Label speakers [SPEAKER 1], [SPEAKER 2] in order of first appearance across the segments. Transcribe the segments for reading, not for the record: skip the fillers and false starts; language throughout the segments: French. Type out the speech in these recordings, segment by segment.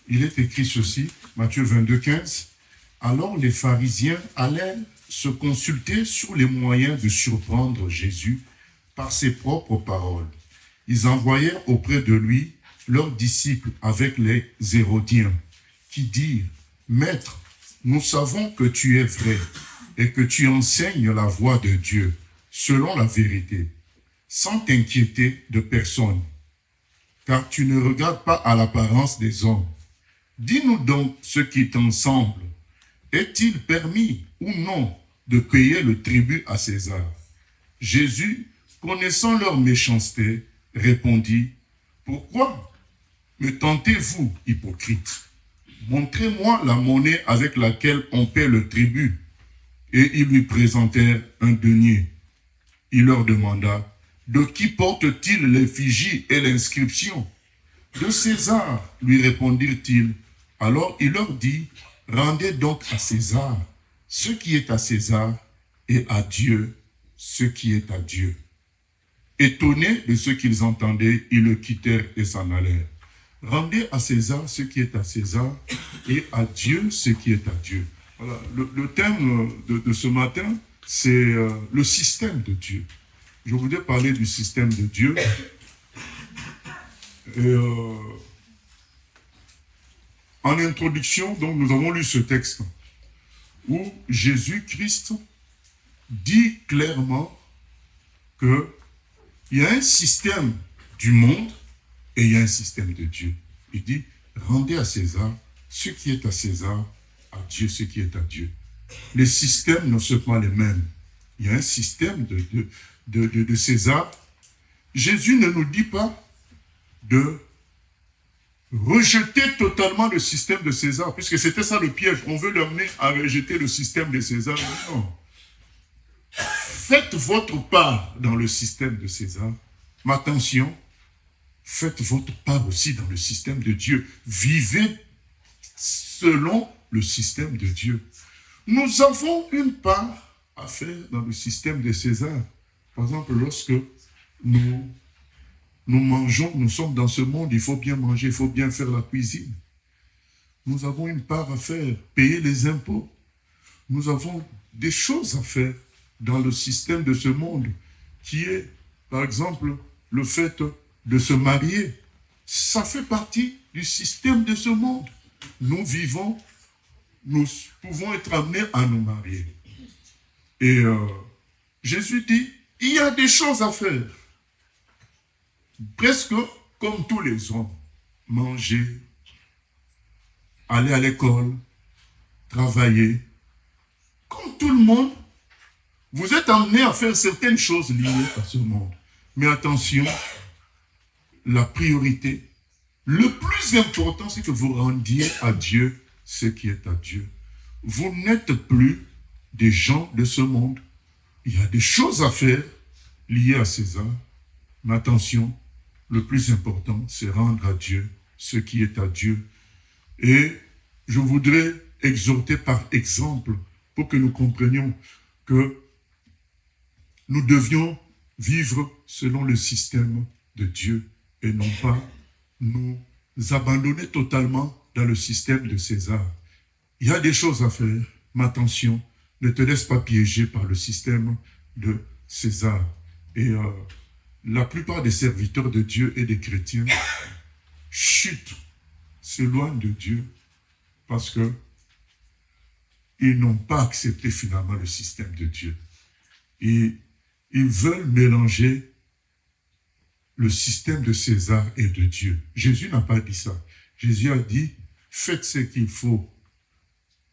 [SPEAKER 1] il est écrit ceci, Matthieu 22, 15. Alors les pharisiens allaient se consulter sur les moyens de surprendre Jésus par ses propres paroles. Ils envoyèrent auprès de lui leurs disciples avec les Hérodiens, qui dirent, « Maître, nous savons que tu es vrai et que tu enseignes la voie de Dieu selon la vérité, sans t'inquiéter de personne, car tu ne regardes pas à l'apparence des hommes. Dis-nous donc ce qui t'ensemble. Est-il permis ou non de payer le tribut à César? » Jésus, connaissant leur méchanceté, répondit, « Pourquoi me tentez-vous, hypocrite? Montrez-moi la monnaie avec laquelle on paie le tribut. » Et ils lui présentèrent un denier. Il leur demanda, « De qui porte-t-il l'effigie et l'inscription? » « De César, lui répondirent-ils. Alors il leur dit, « Rendez donc à César ce qui est à César et à Dieu ce qui est à Dieu. » Étonnés de ce qu'ils entendaient, ils le quittèrent et s'en allèrent. Rendez à César ce qui est à César et à Dieu ce qui est à Dieu. Voilà. Le thème de ce matin, c'est le système de Dieu. Je voudrais parler du système de Dieu. Et, en introduction, donc, nous avons lu ce texte où Jésus-Christ dit clairement qu'il y a un système du monde et il y a un système de Dieu. Il dit, rendez à César ce qui est à César, à Dieu ce qui est à Dieu. Les systèmes ne sont pas les mêmes. Il y a un système de César. Jésus ne nous dit pas de rejeter totalement le système de César, puisque c'était ça le piège. On veut l'amener à rejeter le système de César. Non. Faites votre part dans le système de César. Mais attention, faites votre part aussi dans le système de Dieu. Vivez selon le système de Dieu. Nous avons une part à faire dans le système de César. Par exemple, lorsque nous mangeons, nous sommes dans ce monde, il faut bien manger, il faut bien faire la cuisine. Nous avons une part à faire, payer les impôts. Nous avons des choses à faire dans le système de ce monde, qui est, par exemple, le fait de se marier. Ça fait partie du système de ce monde. Nous vivons, nous pouvons être amenés à nous marier. Et Jésus dit, il y a des choses à faire. Presque comme tous les hommes. Manger, aller à l'école, travailler. Comme tout le monde, vous êtes amenés à faire certaines choses liées à ce monde. Mais attention, la priorité, le plus important, c'est que vous rendiez à Dieu ce qui est à Dieu. Vous n'êtes plus des gens de ce monde. Il y a des choses à faire liées à César. Mais attention, le plus important, c'est rendre à Dieu ce qui est à Dieu. Et je voudrais exhorter par exemple, pour que nous comprenions que nous devions vivre selon le système de Dieu et non pas nous abandonner totalement dans le système de César. Il y a des choses à faire, mais attention, ne te laisse pas piéger par le système de César. Et la plupart des serviteurs de Dieu et des chrétiens chutent, s'éloignent de Dieu parce que ils n'ont pas accepté finalement le système de Dieu. Et ils veulent mélanger le système de César et de Dieu. Jésus n'a pas dit ça. Jésus a dit, faites ce qu'il faut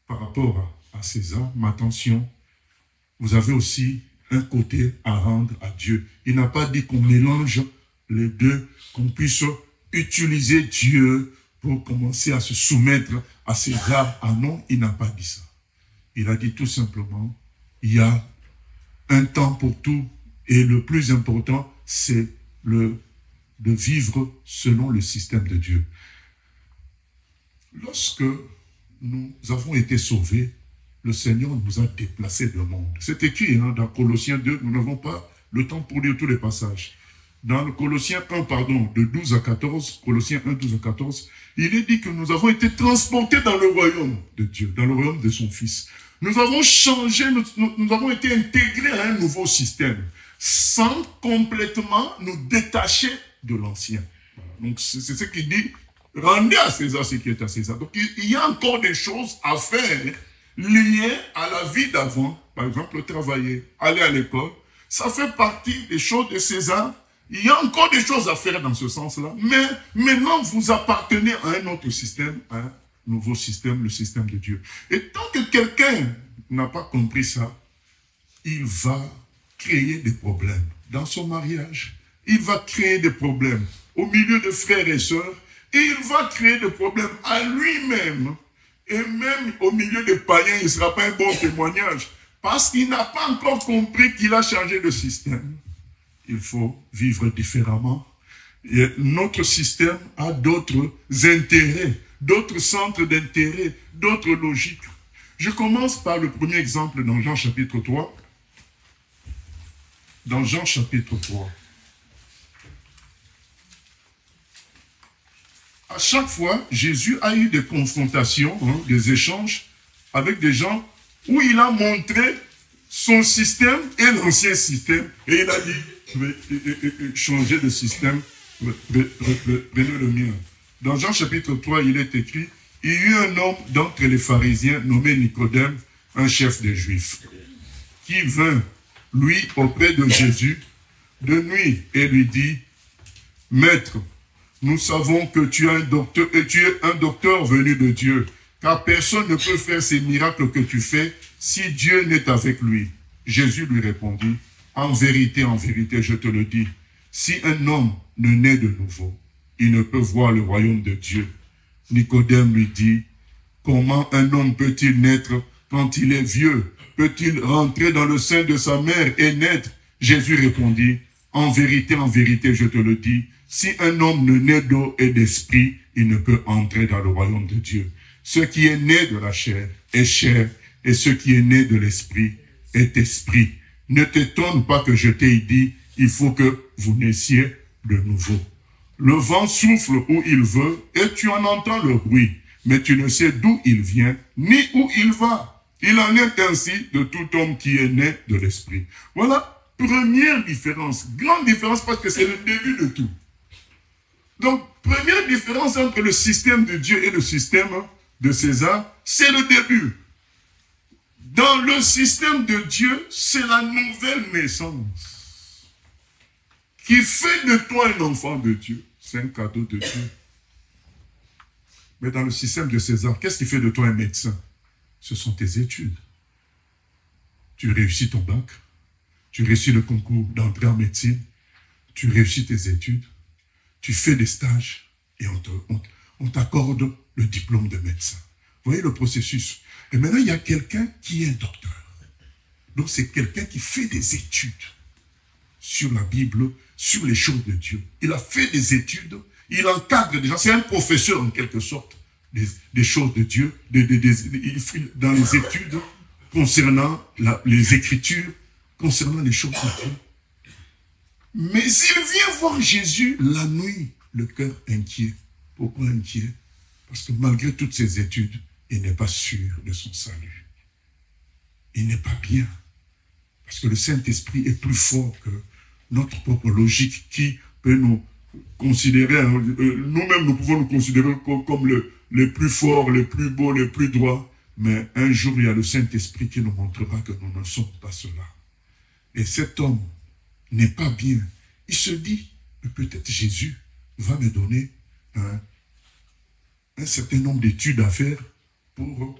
[SPEAKER 1] par rapport à César, mais attention, vous avez aussi un côté à rendre à Dieu. Il n'a pas dit qu'on mélange les deux, qu'on puisse utiliser Dieu pour commencer à se soumettre à César. Ah non, il n'a pas dit ça. Il a dit tout simplement, il y a un temps pour tout et le plus important, c'est de vivre selon le système de Dieu. Lorsque nous avons été sauvés, le Seigneur nous a déplacés du monde. C'est écrit dans Colossiens 2, nous n'avons pas le temps pour lire tous les passages. dans le Colossiens 1, pardon, de 12 à 14, Colossiens 1, 12 à 14, il est dit que nous avons été transportés dans le royaume de Dieu, dans le royaume de son Fils. Nous avons changé, nous avons été intégrés à un nouveau système, sans complètement nous détacher de l'ancien. Voilà. Donc c'est ce qu'il dit, rendez à César ce qui est à César. Donc il y a encore des choses à faire liées à la vie d'avant. Par exemple, travailler, aller à l'école, ça fait partie des choses de César. Il y a encore des choses à faire dans ce sens-là. Mais maintenant, vous appartenez à un autre système, à un nouveau système, le système de Dieu. Et tant que quelqu'un n'a pas compris ça, il va créer des problèmes dans son mariage. Il va créer des problèmes au milieu de frères et sœurs. Et il va créer des problèmes à lui-même. Et même au milieu des païens, il ne sera pas un bon témoignage. Parce qu'il n'a pas encore compris qu'il a changé de système. Il faut vivre différemment. Et notre système a d'autres intérêts, d'autres centres d'intérêt, d'autres logiques. Je commence par le premier exemple dans Jean chapitre 3. Dans Jean chapitre 3. À chaque fois, Jésus a eu des confrontations, des échanges avec des gens où il a montré son système et l'ancien système. Et il a dit, changer de système, prenez le mien. Dans Jean chapitre 3, il est écrit, il y eut un homme d'entre les pharisiens nommé Nicodème, un chef des Juifs, qui vint, lui, auprès de Jésus, de nuit, et lui dit, Maître, nous savons que tu es un docteur venu de Dieu, car personne ne peut faire ces miracles que tu fais si Dieu n'est avec lui. Jésus lui répondit, en vérité, je te le dis, si un homme ne naît de nouveau, il ne peut voir le royaume de Dieu. Nicodème lui dit, comment un homme peut-il naître quand il est vieux? Peut-il rentrer dans le sein de sa mère et naître? Jésus répondit, en vérité, je te le dis, si un homme ne naît d'eau et d'esprit, il ne peut entrer dans le royaume de Dieu. Ce qui est né de la chair est chair, et ce qui est né de l'esprit est esprit. Ne t'étonne pas que je t'ai dit, il faut que vous naissiez de nouveau. Le vent souffle où il veut, et tu en entends le bruit, mais tu ne sais d'où il vient, ni où il va. Il en est ainsi de tout homme qui est né de l'esprit. Voilà, première différence, grande différence, parce que c'est le début de tout. Donc, première différence entre le système de Dieu et le système de César, c'est le début. Dans le système de Dieu, c'est la nouvelle naissance qui fait de toi un enfant de Dieu. C'est un cadeau de Dieu. Mais dans le système de César, qu'est-ce qui fait de toi un médecin? Ce sont tes études. Tu réussis ton bac, tu réussis le concours d'entrée en médecine, tu réussis tes études, tu fais des stages et on t'accorde le diplôme de médecin. Vous voyez le processus. Et maintenant, il y a quelqu'un qui est un docteur. Donc, c'est quelqu'un qui fait des études sur la Bible, sur les choses de Dieu. Il a fait des études, il encadre des gens. C'est un professeur, en quelque sorte, des choses de Dieu, dans les études concernant les Écritures, concernant les choses de Dieu. Mais il vient voir Jésus la nuit, le cœur inquiet. Pourquoi inquiet? Parce que malgré toutes ses études, il n'est pas sûr de son salut. Il n'est pas bien. Parce que le Saint-Esprit est plus fort que notre propre logique qui peut nous considérer, nous-mêmes nous pouvons nous considérer comme les plus forts, les plus beaux, les plus droits. Mais un jour, il y a le Saint-Esprit qui nous montrera que nous ne sommes pas cela. Et cet homme n'est pas bien. Il se dit, peut-être Jésus va me donner un certain nombre d'études à faire pour...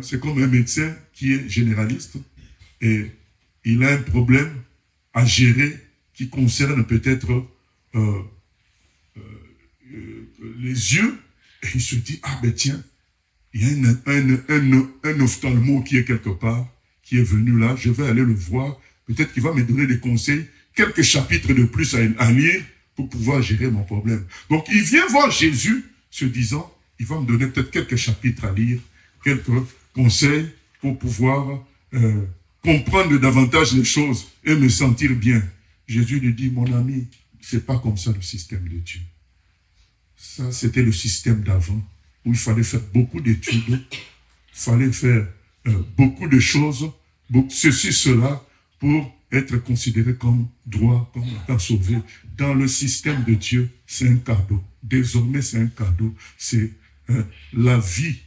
[SPEAKER 1] c'est comme un médecin qui est généraliste et il a un problème à gérer qui concerne peut-être les yeux. Et il se dit, ah ben tiens, il y a un ophtalmo qui est quelque part, qui est venu là, je vais aller le voir. Peut-être qu'il va me donner des conseils, quelques chapitres de plus à lire pour pouvoir gérer mon problème. Donc, il vient voir Jésus se disant, il va me donner peut-être quelques chapitres à lire, quelques conseils pour pouvoir comprendre davantage les choses et me sentir bien. Jésus lui dit, mon ami, c'est pas comme ça le système de Dieu. Ça, c'était le système d'avant, où il fallait faire beaucoup d'études, il fallait faire beaucoup de choses, ceci, cela, pour être considéré comme droit, comme étant sauvé. Dans le système de Dieu, c'est un cadeau. Désormais, c'est un cadeau. C'est la vie,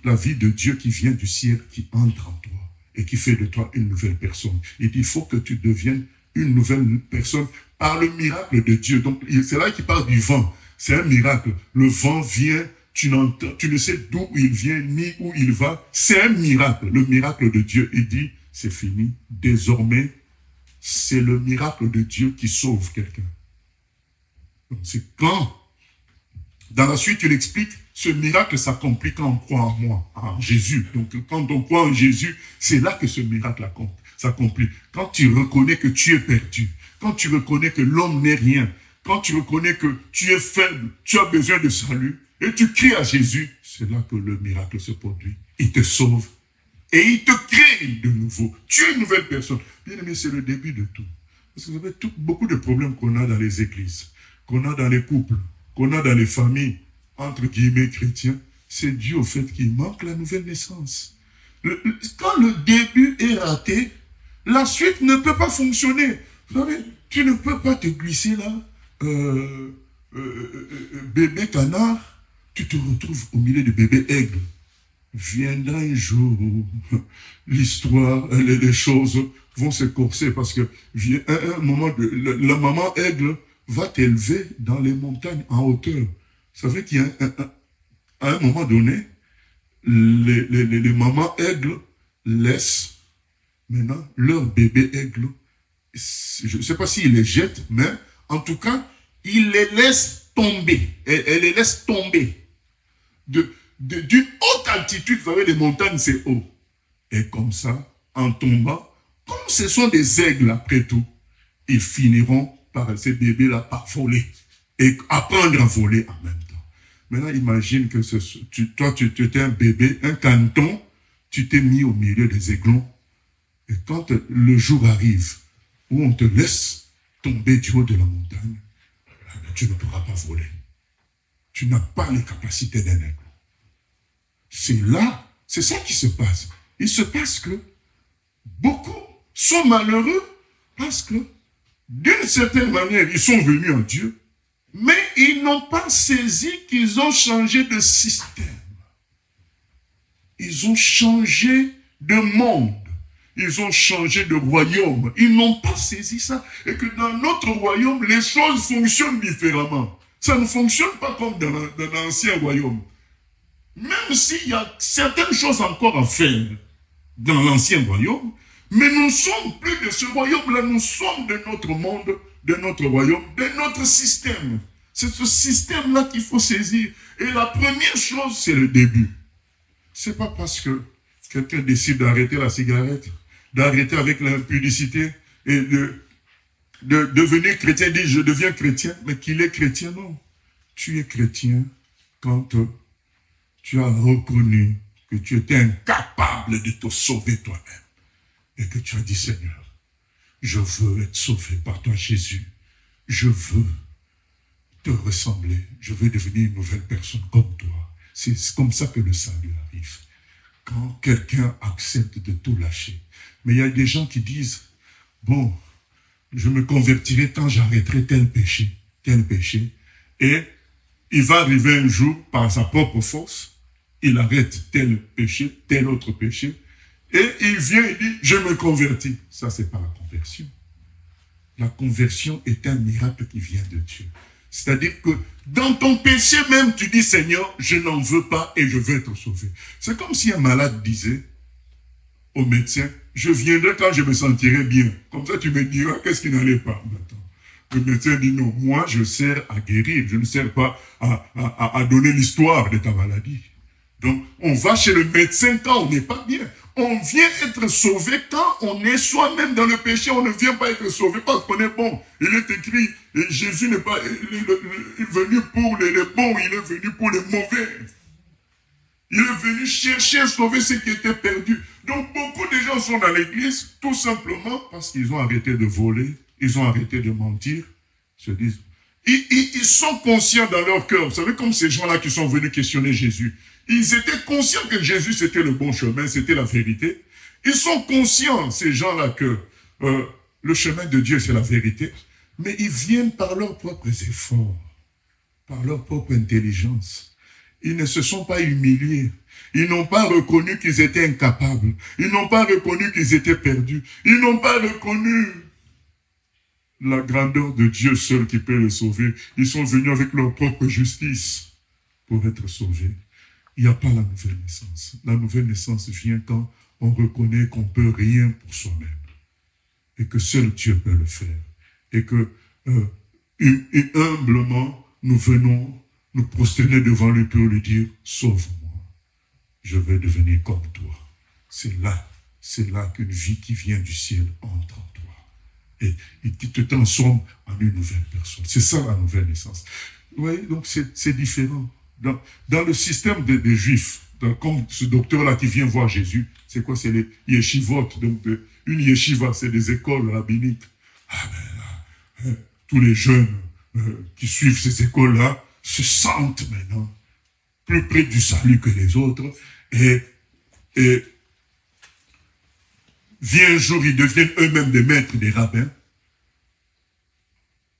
[SPEAKER 1] la vie de Dieu qui vient du ciel, qui entre en toi et qui fait de toi une nouvelle personne. Il dit, il faut que tu deviennes une nouvelle personne par le miracle de Dieu. Donc, c'est là qu'il parle du vent. C'est un miracle. Le vent vient, tu ne sais d'où il vient, ni où il va. C'est un miracle. Le miracle de Dieu. Il dit, c'est fini. Désormais, c'est le miracle de Dieu qui sauve quelqu'un. Donc, c'est quand, dans la suite, il explique, ce miracle s'accomplit quand on croit en moi, en Jésus. Donc, quand on croit en Jésus, c'est là que ce miracle s'accomplit. Quand tu reconnais que tu es perdu, quand tu reconnais que l'homme n'est rien, quand tu reconnais que tu es faible, tu as besoin de salut, et tu cries à Jésus, c'est là que le miracle se produit. Il te sauve et il te crée de nouveau. Tu es une nouvelle personne. Bien aimé, c'est le début de tout. Parce que vous savez, beaucoup de problèmes qu'on a dans les églises, qu'on a dans les couples, qu'on a dans les familles, entre guillemets chrétiens, c'est dû au fait qu'il manque la nouvelle naissance. Quand le début est raté, la suite ne peut pas fonctionner. Vous savez, tu ne peux pas te glisser là, bébé canard, tu te retrouves au milieu de bébé aigle. Viendra un jour où l'histoire, les choses vont se corser parce que un moment, la maman aigle va t'élever dans les montagnes en hauteur. Ça fait qu'il y a à un moment donné, les mamans aigles laissent maintenant leur bébé aigle. Je ne sais pas s'ils les jettent, mais en tout cas, ils les laissent tomber. Elle les laisse tomber. D'une haute altitude, vous voyez, les montagnes, c'est haut. Et comme ça, en tombant, comme ce sont des aigles après tout, ils finiront par ces bébés-là par voler et apprendre à voler en même temps. Maintenant, imagine que toi, tu étais un bébé, un canton, tu t'es mis au milieu des aiglons. Et quand le jour arrive où on te laisse tomber du haut de la montagne, tu ne pourras pas voler. Tu n'as pas les capacités d'un aigle. C'est là, c'est ça qui se passe. Il se passe que beaucoup sont malheureux parce que, d'une certaine manière, ils sont venus en Dieu, mais ils n'ont pas saisi qu'ils ont changé de système. Ils ont changé de monde. Ils ont changé de royaume. Ils n'ont pas saisi ça. Et que dans notre royaume, les choses fonctionnent différemment. Ça ne fonctionne pas comme dans l'ancien royaume. Même s'il y a certaines choses encore à faire dans l'ancien royaume, mais nous ne sommes plus de ce royaume-là, nous sommes de notre monde, de notre royaume, de notre système. C'est ce système-là qu'il faut saisir. Et la première chose, c'est le début. C'est pas parce que quelqu'un décide d'arrêter la cigarette, d'arrêter avec l'impudicité et de devenir chrétien, dit je deviens chrétien, mais qu'il est chrétien, non. Tu es chrétien quand tu as reconnu que tu étais incapable de te sauver toi-même. Et que tu as dit, Seigneur, je veux être sauvé par toi, Jésus. Je veux te ressembler. Je veux devenir une nouvelle personne comme toi. C'est comme ça que le salut arrive. Quand quelqu'un accepte de tout lâcher. Mais il y a des gens qui disent, bon, je me convertirai quand j'arrêterai tel péché. Et il va arriver un jour, par sa propre force, il arrête tel péché, tel autre péché, et il vient et dit, je me convertis. Ça, c'est pas la conversion. La conversion est un miracle qui vient de Dieu. C'est-à-dire que dans ton péché même, tu dis, Seigneur, je n'en veux pas et je veux être sauvé. C'est comme si un malade disait au médecin, je viendrai quand je me sentirai bien. Comme ça, tu me diras qu'est-ce qui n'allait pas. Le médecin dit, non, moi, je sers à guérir. Je ne sers pas à donner l'histoire de ta maladie. Donc, on va chez le médecin quand on n'est pas bien. On vient être sauvé quand on est soi-même dans le péché. On ne vient pas être sauvé parce qu'on est bon. Il est écrit, et Jésus n'est pas il est venu pour les bons, il est venu pour les mauvais. Il est venu chercher à sauver ceux qui étaient perdus. Donc, beaucoup de gens sont dans l'église tout simplement parce qu'ils ont arrêté de voler, ils ont arrêté de mentir, se disent, ils sont conscients dans leur cœur. Vous savez, comme ces gens-là qui sont venus questionner Jésus, ils étaient conscients que Jésus, c'était le bon chemin, c'était la vérité. Ils sont conscients, ces gens-là, que le chemin de Dieu, c'est la vérité. Mais ils viennent par leurs propres efforts, par leur propre intelligence. Ils ne se sont pas humiliés. Ils n'ont pas reconnu qu'ils étaient incapables. Ils n'ont pas reconnu qu'ils étaient perdus. Ils n'ont pas reconnu la grandeur de Dieu seul qui peut les sauver. Ils sont venus avec leur propre justice pour être sauvés. Il n'y a pas la nouvelle naissance. La nouvelle naissance vient quand on reconnaît qu'on ne peut rien pour soi-même. Et que seul Dieu peut le faire. Et que, humblement, nous venons nous prosterner devant lui pour lui dire, sauve-moi. Je veux devenir comme toi. C'est là qu'une vie qui vient du ciel entre en toi. Et qui te transforme en une nouvelle personne. C'est ça la nouvelle naissance. Vous voyez, donc c'est différent. Dans le système des Juifs, comme ce docteur-là qui vient voir Jésus, c'est quoi? C'est les yeshivot. Donc, une yeshiva, c'est des écoles rabbiniques. Tous les jeunes qui suivent ces écoles-là se sentent maintenant plus près du salut que les autres. Et vient un jour, ils deviennent eux-mêmes des maîtres, des rabbins.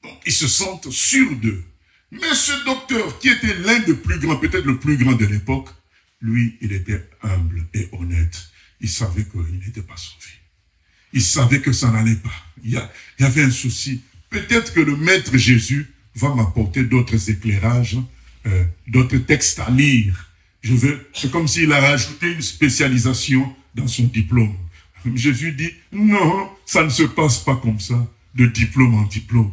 [SPEAKER 1] Donc, ils se sentent sûrs d'eux. Mais ce docteur, qui était l'un des plus grands, peut-être le plus grand de l'époque, lui, il était humble et honnête. Il savait qu'il n'était pas sauvé. Il savait que ça n'allait pas. Il y avait un souci. Peut-être que le maître Jésus va m'apporter d'autres éclairages, d'autres textes à lire. C'est comme s'il a rajouté une spécialisation dans son diplôme. Jésus dit, non, ça ne se passe pas comme ça, de diplôme en diplôme,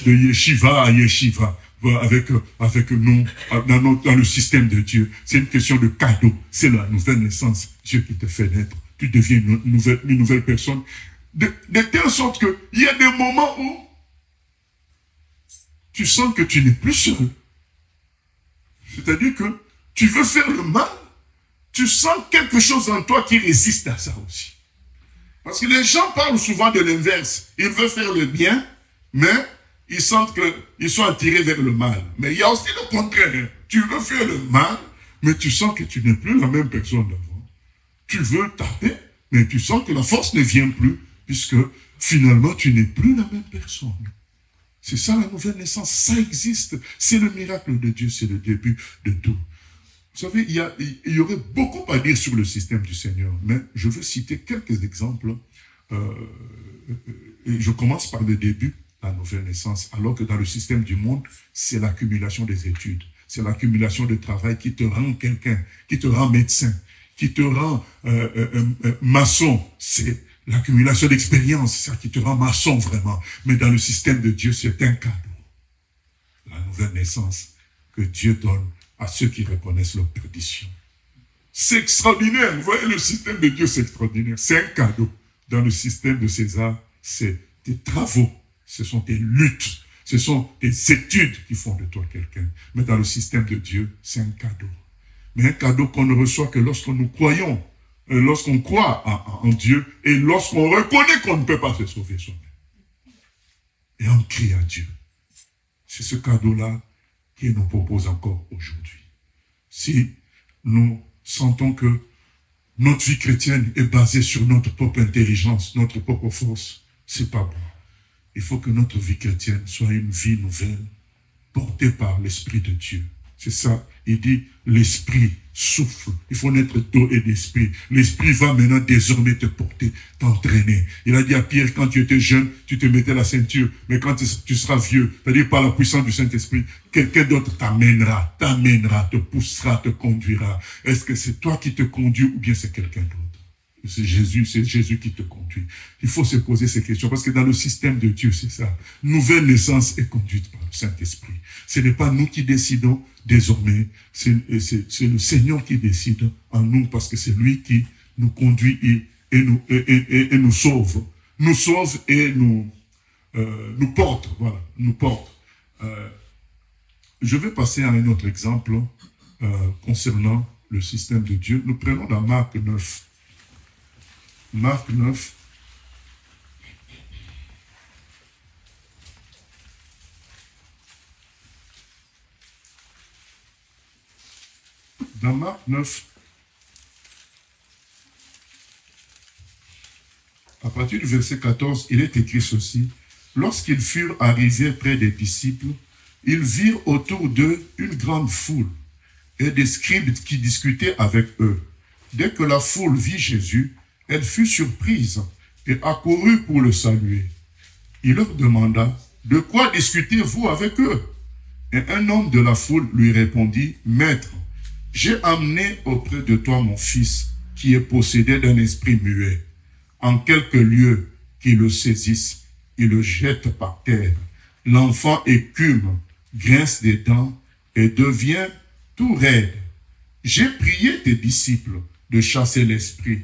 [SPEAKER 1] de yeshiva à yeshiva, avec nous, dans le système de Dieu. C'est une question de cadeau. C'est la nouvelle naissance. Dieu qui te fait naître. Tu deviens une nouvelle personne. De telle sorte qu'il y a des moments où tu sens que tu n'es plus seul. C'est-à-dire que tu veux faire le mal, tu sens quelque chose en toi qui résiste à ça aussi. Parce que les gens parlent souvent de l'inverse. Ils veulent faire le bien, mais ils sentent qu'ils sont attirés vers le mal. Mais il y a aussi le contraire. Tu veux faire le mal, mais tu sens que tu n'es plus la même personne d'avant. Tu veux taper, mais tu sens que la force ne vient plus, puisque finalement tu n'es plus la même personne. C'est ça la nouvelle naissance, ça existe. C'est le miracle de Dieu, c'est le début de tout. Vous savez, il y aurait beaucoup à dire sur le système du Seigneur, mais je veux citer quelques exemples. Et je commence par le début, la nouvelle naissance, alors que dans le système du monde, c'est l'accumulation des études, c'est l'accumulation de travail qui te rend quelqu'un, qui te rend médecin, qui te rend maçon, c'est l'accumulation d'expérience, c'est ça qui te rend maçon vraiment. Mais dans le système de Dieu, c'est un cadeau. La nouvelle naissance que Dieu donne à ceux qui reconnaissent leur perdition. C'est extraordinaire. Vous voyez, le système de Dieu, c'est extraordinaire. C'est un cadeau. Dans le système de César, c'est tes travaux, ce sont tes luttes, ce sont tes études qui font de toi quelqu'un. Mais dans le système de Dieu, c'est un cadeau. Mais un cadeau qu'on ne reçoit que lorsque nous croyons, lorsqu'on croit en Dieu et lorsqu'on reconnaît qu'on ne peut pas se sauver soi-même. Et on crie à Dieu. C'est ce cadeau-là qu'il nous propose encore aujourd'hui. Si nous sentons que notre vie chrétienne est basée sur notre propre intelligence, notre propre force, c'est pas bon. Il faut que notre vie chrétienne soit une vie nouvelle, portée par l'Esprit de Dieu. C'est ça, il dit, l'Esprit souffle. Il faut naître d'eau et d'esprit. L'Esprit va maintenant désormais te porter, t'entraîner. Il a dit à Pierre, quand tu étais jeune, tu te mettais la ceinture. Mais quand tu seras vieux, c'est-à-dire par la puissance du Saint-Esprit, quelqu'un d'autre t'amènera, te poussera, te conduira. Est-ce que c'est toi qui te conduis ou bien c'est quelqu'un d'autre? C'est Jésus qui te conduit. Il faut se poser ces questions parce que dans le système de Dieu, c'est ça. Nouvelle naissance est conduite par le Saint-Esprit. Ce n'est pas nous qui décidons désormais. C'est le Seigneur qui décide en nous parce que c'est lui qui nous conduit et nous sauve. Nous sauve et nous porte. Voilà, nous porte. Je vais passer à un autre exemple concernant le système de Dieu. Nous prenons dans Marc 9. Marc 9. Dans Marc 9, à partir du verset 14, il est écrit ceci. Lorsqu'ils furent arrivés près des disciples, ils virent autour d'eux une grande foule et des scribes qui discutaient avec eux. Dès que la foule vit Jésus, elle fut surprise et accourut pour le saluer. Il leur demanda, « De quoi discutez-vous avec eux ?» Et un homme de la foule lui répondit, « Maître, j'ai amené auprès de toi mon fils qui est possédé d'un esprit muet. En quelques lieux qui le saisissent, il le jette par terre. L'enfant écume, grince des dents et devient tout raide. J'ai prié tes disciples de chasser l'esprit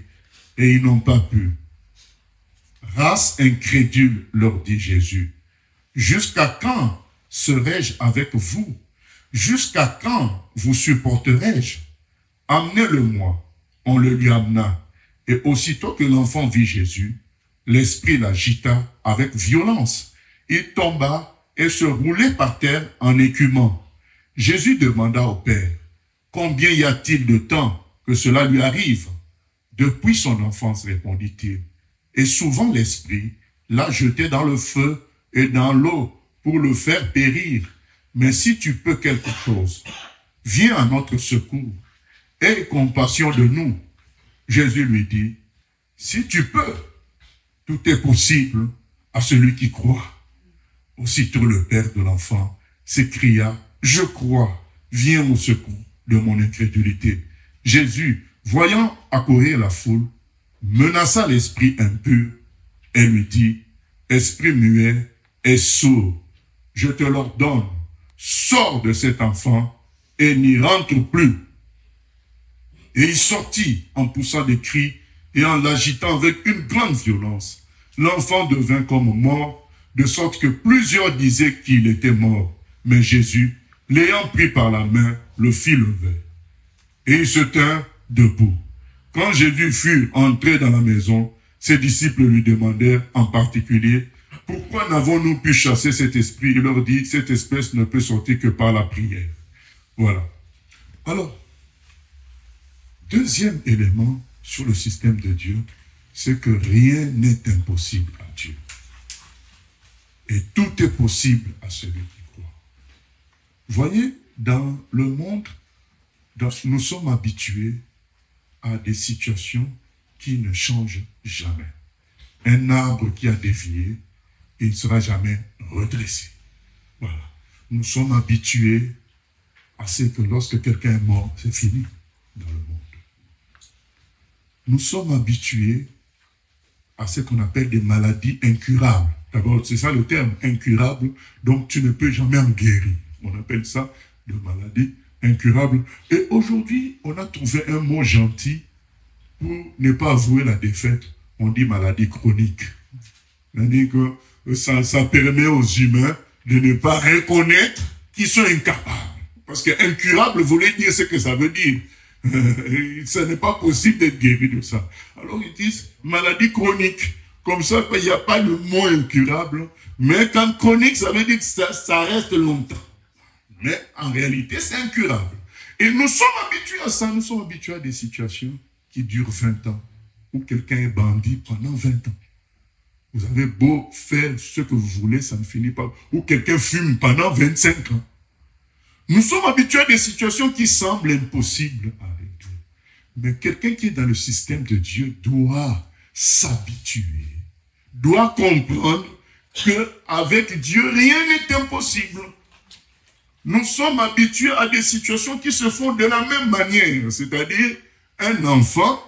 [SPEAKER 1] et ils n'ont pas pu. » Race incrédule, leur dit Jésus, jusqu'à quand serai-je avec vous? Jusqu'à quand vous supporterai-je? Amenez-le-moi. On le lui amena. Et aussitôt que l'enfant vit Jésus, l'esprit l'agita avec violence. Il tomba et se roulait par terre en écumant. Jésus demanda au Père, « Combien y a-t-il de temps que cela lui arrive? » Depuis son enfance, répondit-il. Et souvent l'esprit l'a jeté dans le feu et dans l'eau pour le faire périr. Mais si tu peux quelque chose, viens à notre secours. Aie compassion de nous. Jésus lui dit, si tu peux, tout est possible à celui qui croit. Aussitôt le père de l'enfant s'écria, je crois, viens au secours de mon incrédulité. Jésus, voyant accourir la foule, menaça l'esprit impur et lui dit, esprit muet et sourd, je te l'ordonne, sors de cet enfant et n'y rentre plus. Et il sortit en poussant des cris et en l'agitant avec une grande violence. L'enfant devint comme mort, de sorte que plusieurs disaient qu'il était mort. Mais Jésus, l'ayant pris par la main, le fit lever. Et il se tint debout. Quand Jésus fut entré dans la maison, ses disciples lui demandèrent en particulier, « Pourquoi n'avons-nous pu chasser cet esprit ?» Il leur dit, « Cette espèce ne peut sortir que par la prière. » Voilà. Alors, deuxième élément sur le système de Dieu, c'est que rien n'est impossible à Dieu. Et tout est possible à celui qui croit. Voyez, dans le monde, nous sommes habitués à des situations qui ne changent jamais. Un arbre qui a dévié, il ne sera jamais redressé. Voilà. Nous sommes habitués à ce que lorsque quelqu'un est mort, c'est fini dans le monde. Nous sommes habitués à ce qu'on appelle des maladies incurables. D'abord, c'est ça le terme, incurable, donc tu ne peux jamais en guérir. On appelle ça de maladies incurables. Et aujourd'hui, on a trouvé un mot gentil pour ne pas avouer la défaite. On dit maladie chronique. C'est-à-dire que ça permet aux humains de ne pas reconnaître qu'ils sont incapables. Parce que incurable voulait dire ce que ça veut dire. Ce n'est pas possible d'être guéri de ça. Alors ils disent maladie chronique. Comme ça, il n'y a pas le mot incurable. Mais quand chronique, ça veut dire que ça reste longtemps. Mais en réalité, c'est incurable. Et nous sommes habitués à ça. Nous sommes habitués à des situations qui durent 20 ans. Où quelqu'un est bandit pendant 20 ans. Vous avez beau faire ce que vous voulez, ça ne finit pas. Ou quelqu'un fume pendant 25 ans. Nous sommes habitués à des situations qui semblent impossibles à régler. Mais quelqu'un qui est dans le système de Dieu doit s'habituer, doit comprendre qu'avec Dieu, rien n'est impossible. Nous sommes habitués à des situations qui se font de la même manière. C'est-à-dire, un enfant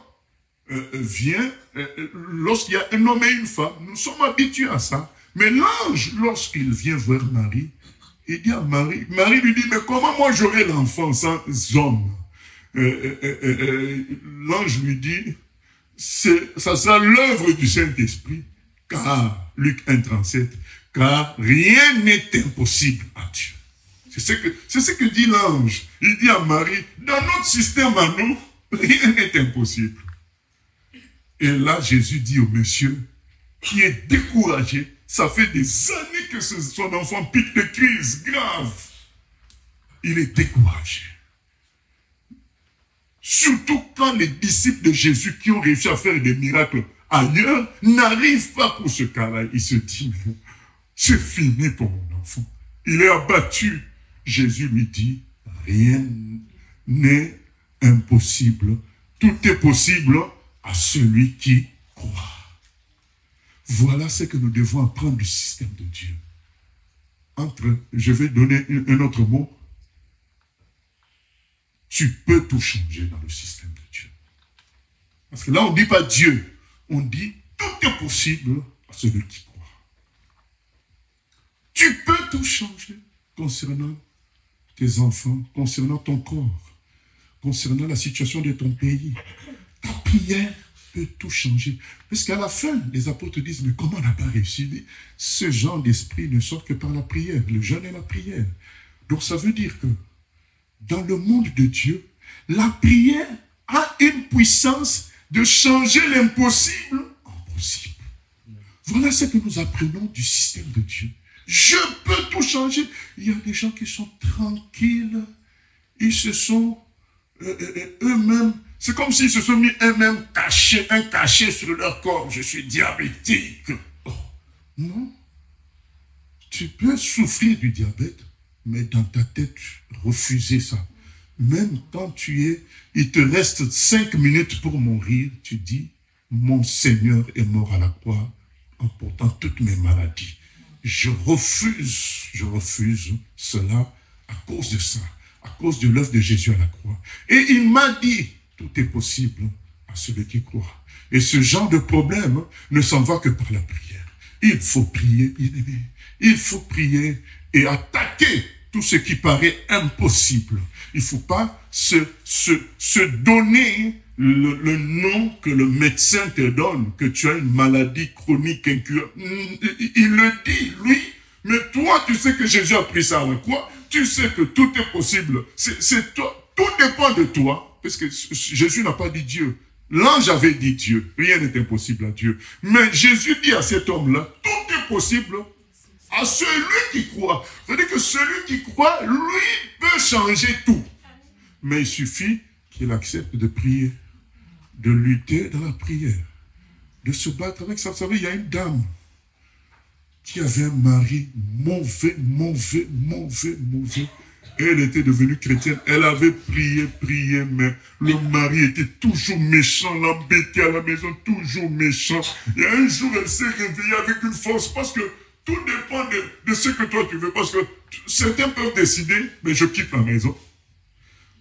[SPEAKER 1] vient, lorsqu'il y a un homme et une femme, nous sommes habitués à ça. Mais l'ange, lorsqu'il vient voir Marie, il dit à Marie, Marie lui dit, mais comment moi j'aurai l'enfant sans homme? L'ange lui dit, ça sera l'œuvre du Saint-Esprit, car, Luc 1,37, car rien n'est impossible à Dieu. C'est ce que dit l'ange. Il dit à Marie, dans notre système à nous, rien n'est impossible. Et là, Jésus dit au monsieur, qui est découragé, ça fait des années que son enfant pique des crises graves. Il est découragé. Surtout quand les disciples de Jésus qui ont réussi à faire des miracles ailleurs n'arrivent pas pour ce cas-là. Il se dit, c'est fini pour mon enfant. Il est abattu. Jésus lui dit, rien n'est impossible. Tout est possible à celui qui croit. Voilà ce que nous devons apprendre du système de Dieu. Je vais donner un autre mot. Tu peux tout changer dans le système de Dieu. Parce que là, on ne dit pas Dieu. On dit tout est possible à celui qui croit. Tu peux tout changer concernant tes enfants, concernant ton corps, concernant la situation de ton pays. Ta prière peut tout changer. Parce qu'à la fin, les apôtres disent, mais comment on n'a pas réussi? Ce genre d'esprit ne sort que par la prière, le jeûne et la prière. Donc ça veut dire que dans le monde de Dieu, la prière a une puissance de changer l'impossible en possible. Voilà ce que nous apprenons du système de Dieu. Je peux tout changer. Il y a des gens qui sont tranquilles. Ils se sont eux-mêmes, c'est comme s'ils se sont mis eux-mêmes un cachet sur leur corps. Je suis diabétique. Oh, non. Tu peux souffrir du diabète, mais dans ta tête, refuser ça. Même quand il te reste 5 minutes pour mourir, tu dis, mon Seigneur est mort à la croix en portant toutes mes maladies. Je refuse cela à cause de ça, à cause de l'œuvre de Jésus à la croix. Et il m'a dit, tout est possible à celui qui croit. Et ce genre de problème ne s'en va que par la prière. Il faut prier, bien-aimé. Il faut prier et attaquer tout ce qui paraît impossible. Il ne faut pas se donner le nom que le médecin te donne, que tu as une maladie chronique incurable. Il le dit, lui, mais toi, tu sais que Jésus a pris ça à la croix, tu sais que tout est possible. C'est toi, tout dépend de toi, parce que Jésus n'a pas dit Dieu. L'ange avait dit Dieu, rien n'est impossible à Dieu. Mais Jésus dit à cet homme-là, tout est possible à celui qui croit. C'est-à-dire que celui qui croit, lui, peut changer tout. Mais il suffit qu'il accepte de prier, de lutter dans la prière, de se battre avec ça. Vous savez, il y a une dame qui avait un mari mauvais. Elle était devenue chrétienne. Elle avait prié, mais le mari était toujours méchant, l'embêtait à la maison, toujours méchant. Et un jour, elle s'est réveillée avec une force parce que tout dépend de ce que toi tu veux. Parce que certains peuvent décider, mais je quitte la maison.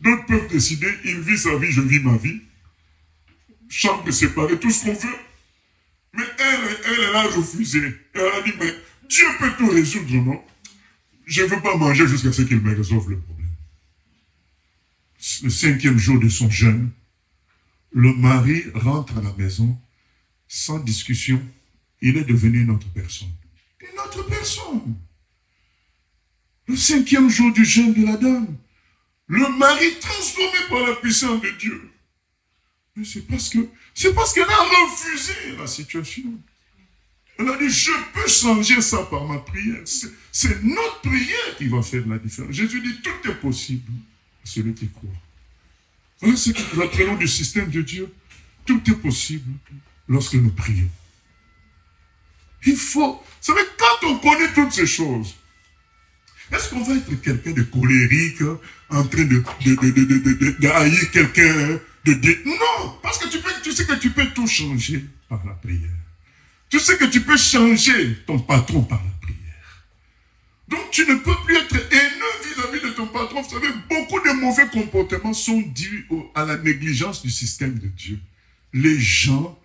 [SPEAKER 1] D'autres peuvent décider, il vit sa vie, je vis ma vie. Chambre séparée, tout ce qu'on veut. Mais elle a refusé. Elle a dit, mais Dieu peut tout résoudre, non? Je ne veux pas manger jusqu'à ce qu'il me résolve le problème. Le 5e jour de son jeûne, le mari rentre à la maison, sans discussion, il est devenu une autre personne. Une autre personne. Le 5e jour du jeûne de la dame, le mari transformé par la puissance de Dieu. Mais c'est parce qu'elle a refusé la situation. Elle a dit, je peux changer ça par ma prière. C'est notre prière qui va faire la différence. Jésus dit, tout est possible à celui qui croit. Voilà ce que nous apprenons du système de Dieu. Tout est possible lorsque nous prions. Il faut... Vous savez, quand on connaît toutes ces choses, est-ce qu'on va être quelqu'un de colérique, en train de haïr quelqu'un, Non, parce que tu sais que tu peux tout changer par la prière. Tu sais que tu peux changer ton patron par la prière. Donc tu ne peux plus être haineux vis-à-vis de ton patron. Vous savez, beaucoup de mauvais comportements sont dus à la négligence du système de Dieu. Les gens,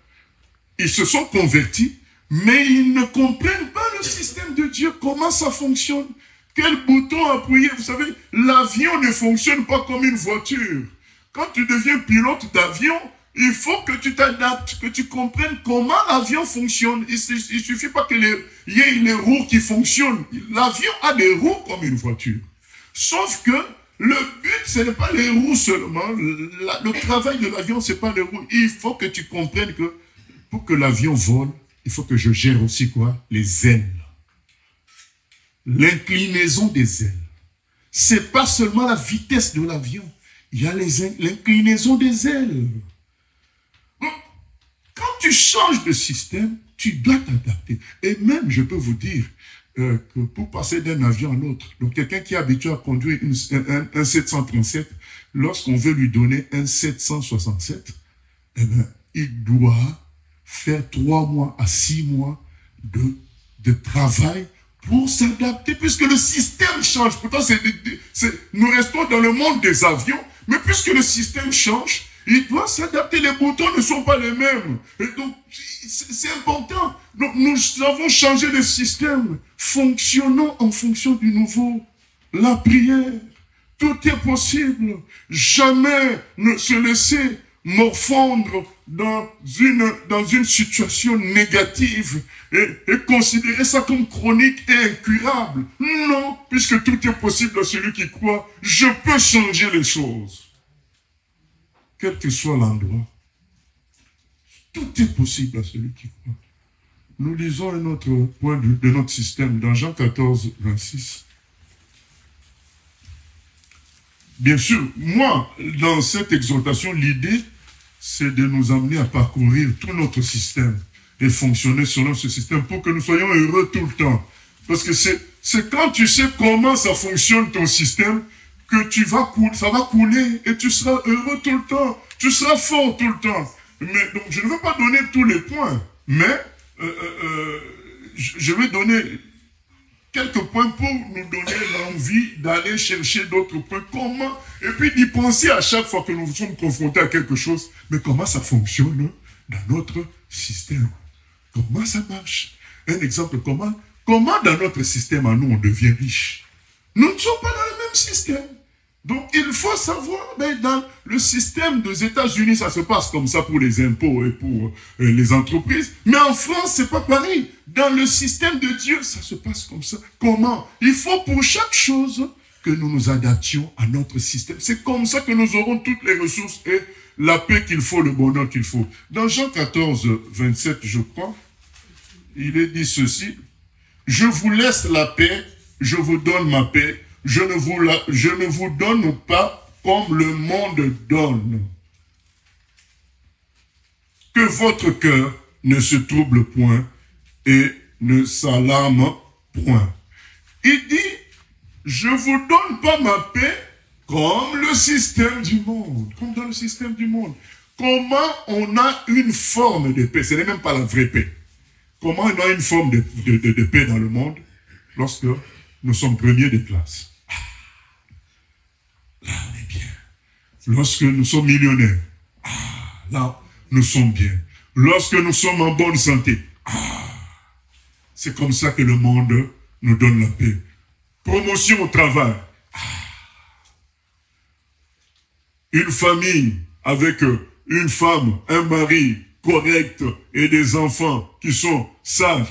[SPEAKER 1] ils se sont convertis, mais ils ne comprennent pas le système de Dieu, comment ça fonctionne. Quel bouton appuyer? Vous savez, l'avion ne fonctionne pas comme une voiture. Quand tu deviens pilote d'avion, il faut que tu t'adaptes, que tu comprennes comment l'avion fonctionne. Il ne suffit pas qu'il y ait les roues qui fonctionnent. L'avion a des roues comme une voiture. Sauf que le but, ce n'est pas les roues seulement. Le travail de l'avion, ce n'est pas les roues. Il faut que tu comprennes que pour que l'avion vole, il faut que je gère aussi quoi? Les ailes. L'inclinaison des ailes. Ce n'est pas seulement la vitesse de l'avion. il y a l'inclinaison des ailes. Donc, quand tu changes de système, tu dois t'adapter. Et même, je peux vous dire, que pour passer d'un avion à l'autre, donc quelqu'un qui est habitué à conduire un 737, lorsqu'on veut lui donner un 767, eh bien, il doit faire 3 mois à 6 mois de travail pour s'adapter, puisque le système change. Pourtant, nous restons dans le monde des avions, mais puisque le système change, il doit s'adapter. Les boutons ne sont pas les mêmes. Et donc, c'est important. Donc, nous avons changé de système. Fonctionnons en fonction du nouveau. La prière, tout est possible. Jamais ne se laisser morfondre dans une situation négative et considérer ça comme chronique et incurable. Non, puisque tout est possible à celui qui croit. Je peux changer les choses. Quel que soit l'endroit, tout est possible à celui qui croit. Nous lisons un autre point de notre système dans Jean 14, 26. Bien sûr, moi, dans cette exhortation, l'idée, c'est de nous amener à parcourir tout notre système et fonctionner selon ce système pour que nous soyons heureux tout le temps. Parce que c'est quand tu sais comment ça fonctionne ton système que ça va couler et tu seras heureux tout le temps. Tu seras fort tout le temps. Mais, donc, je ne vais pas donner tous les points, mais je vais donner quelques points pour nous donner l'envie d'aller chercher d'autres points. Comment? Et puis d'y penser à chaque fois que nous sommes confrontés à quelque chose. Mais comment ça fonctionne dans notre système? Comment ça marche? Un exemple, comment dans notre système à nous on devient riche? Nous ne sommes pas dans le même système. Donc il faut savoir, dans le système des États-Unis, ça se passe comme ça pour les impôts et pour les entreprises. Mais en France, c'est pas pareil. Dans le système de Dieu, ça se passe comme ça. Comment? Il faut pour chaque chose que nous nous adaptions à notre système. C'est comme ça que nous aurons toutes les ressources et la paix qu'il faut, le bonheur qu'il faut. Dans Jean 14, 27, je crois, il est dit ceci. Je vous laisse la paix, je vous donne ma paix. Je ne vous donne pas comme le monde donne. Que votre cœur ne se trouble point et ne s'alarme point. Il dit, je ne vous donne pas ma paix comme le système du monde. Comme dans le système du monde. Comment on a une forme de paix? Ce n'est même pas la vraie paix. Comment on a une forme de paix dans le monde lorsque nous sommes premiers de classe? Là, on est bien. Lorsque nous sommes millionnaires, là, nous sommes bien. Lorsque nous sommes en bonne santé, c'est comme ça que le monde nous donne la paix. Promotion au travail. Une famille avec une femme, un mari correct et des enfants qui sont sages.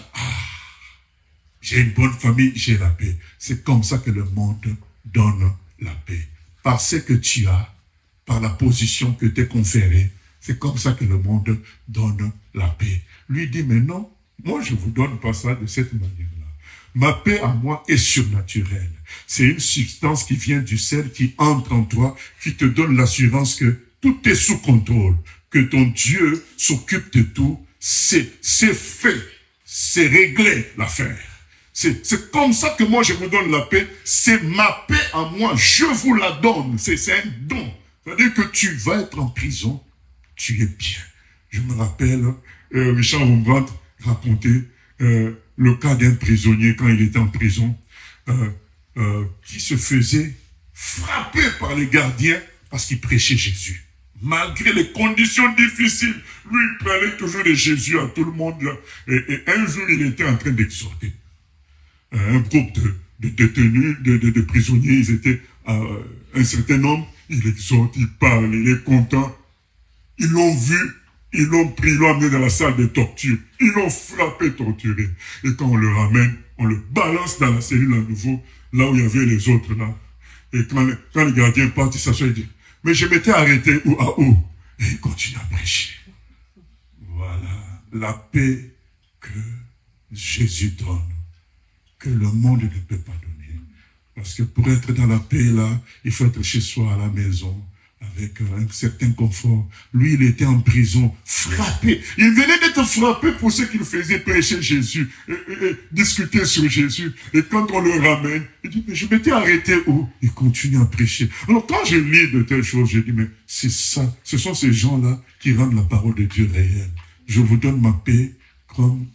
[SPEAKER 1] J'ai une bonne famille, j'ai la paix. C'est comme ça que le monde donne la paix. Par ce que tu as, par la position que t'es conférée, c'est comme ça que le monde donne la paix. Lui dit, mais non, moi je vous donne pas ça de cette manière-là. Ma paix à moi est surnaturelle. C'est une substance qui vient du ciel, qui entre en toi, qui te donne l'assurance que tout est sous contrôle, que ton Dieu s'occupe de tout. C'est fait, c'est réglé l'affaire. C'est comme ça que moi je vous donne la paix. C'est ma paix à moi, je vous la donne. C'est un don. C'est-à-dire que tu vas être en prison, tu es bien. Je me rappelle, Richard Rembrandt racontait le cas d'un prisonnier quand il était en prison, qui se faisait frapper par les gardiens parce qu'il prêchait Jésus. Malgré les conditions difficiles, lui il parlait toujours de Jésus à tout le monde. Là. Et un jour, il était en train d'exhorter un groupe de détenus, de prisonniers. Ils étaient un certain nombre. Il exhorte, il parle, il est content. Ils l'ont vu, ils l'ont pris, ils l'ont amené dans la salle de torture. Ils l'ont frappé, torturé. Et quand on le ramène, on le balance dans la cellule à nouveau, là où il y avait les autres là. Et quand les gardiens partent, ils s'assoient et disent, mais je m'étais arrêté à où? Et il continue à prêcher. Voilà la paix que Jésus donne, que le monde ne peut pas donner. Parce que pour être dans la paix là, il faut être chez soi à la maison, avec un certain confort. Lui, il était en prison, frappé. Il venait d'être frappé pour ce qu'il faisait, prêcher Jésus, discuter sur Jésus. Et quand on le ramène, il dit, mais je m'étais arrêté où? Il continue à prêcher. Alors quand je lis de telles choses, je dis, mais c'est ça, ce sont ces gens-là qui rendent la parole de Dieu réelle. Je vous donne ma paix comme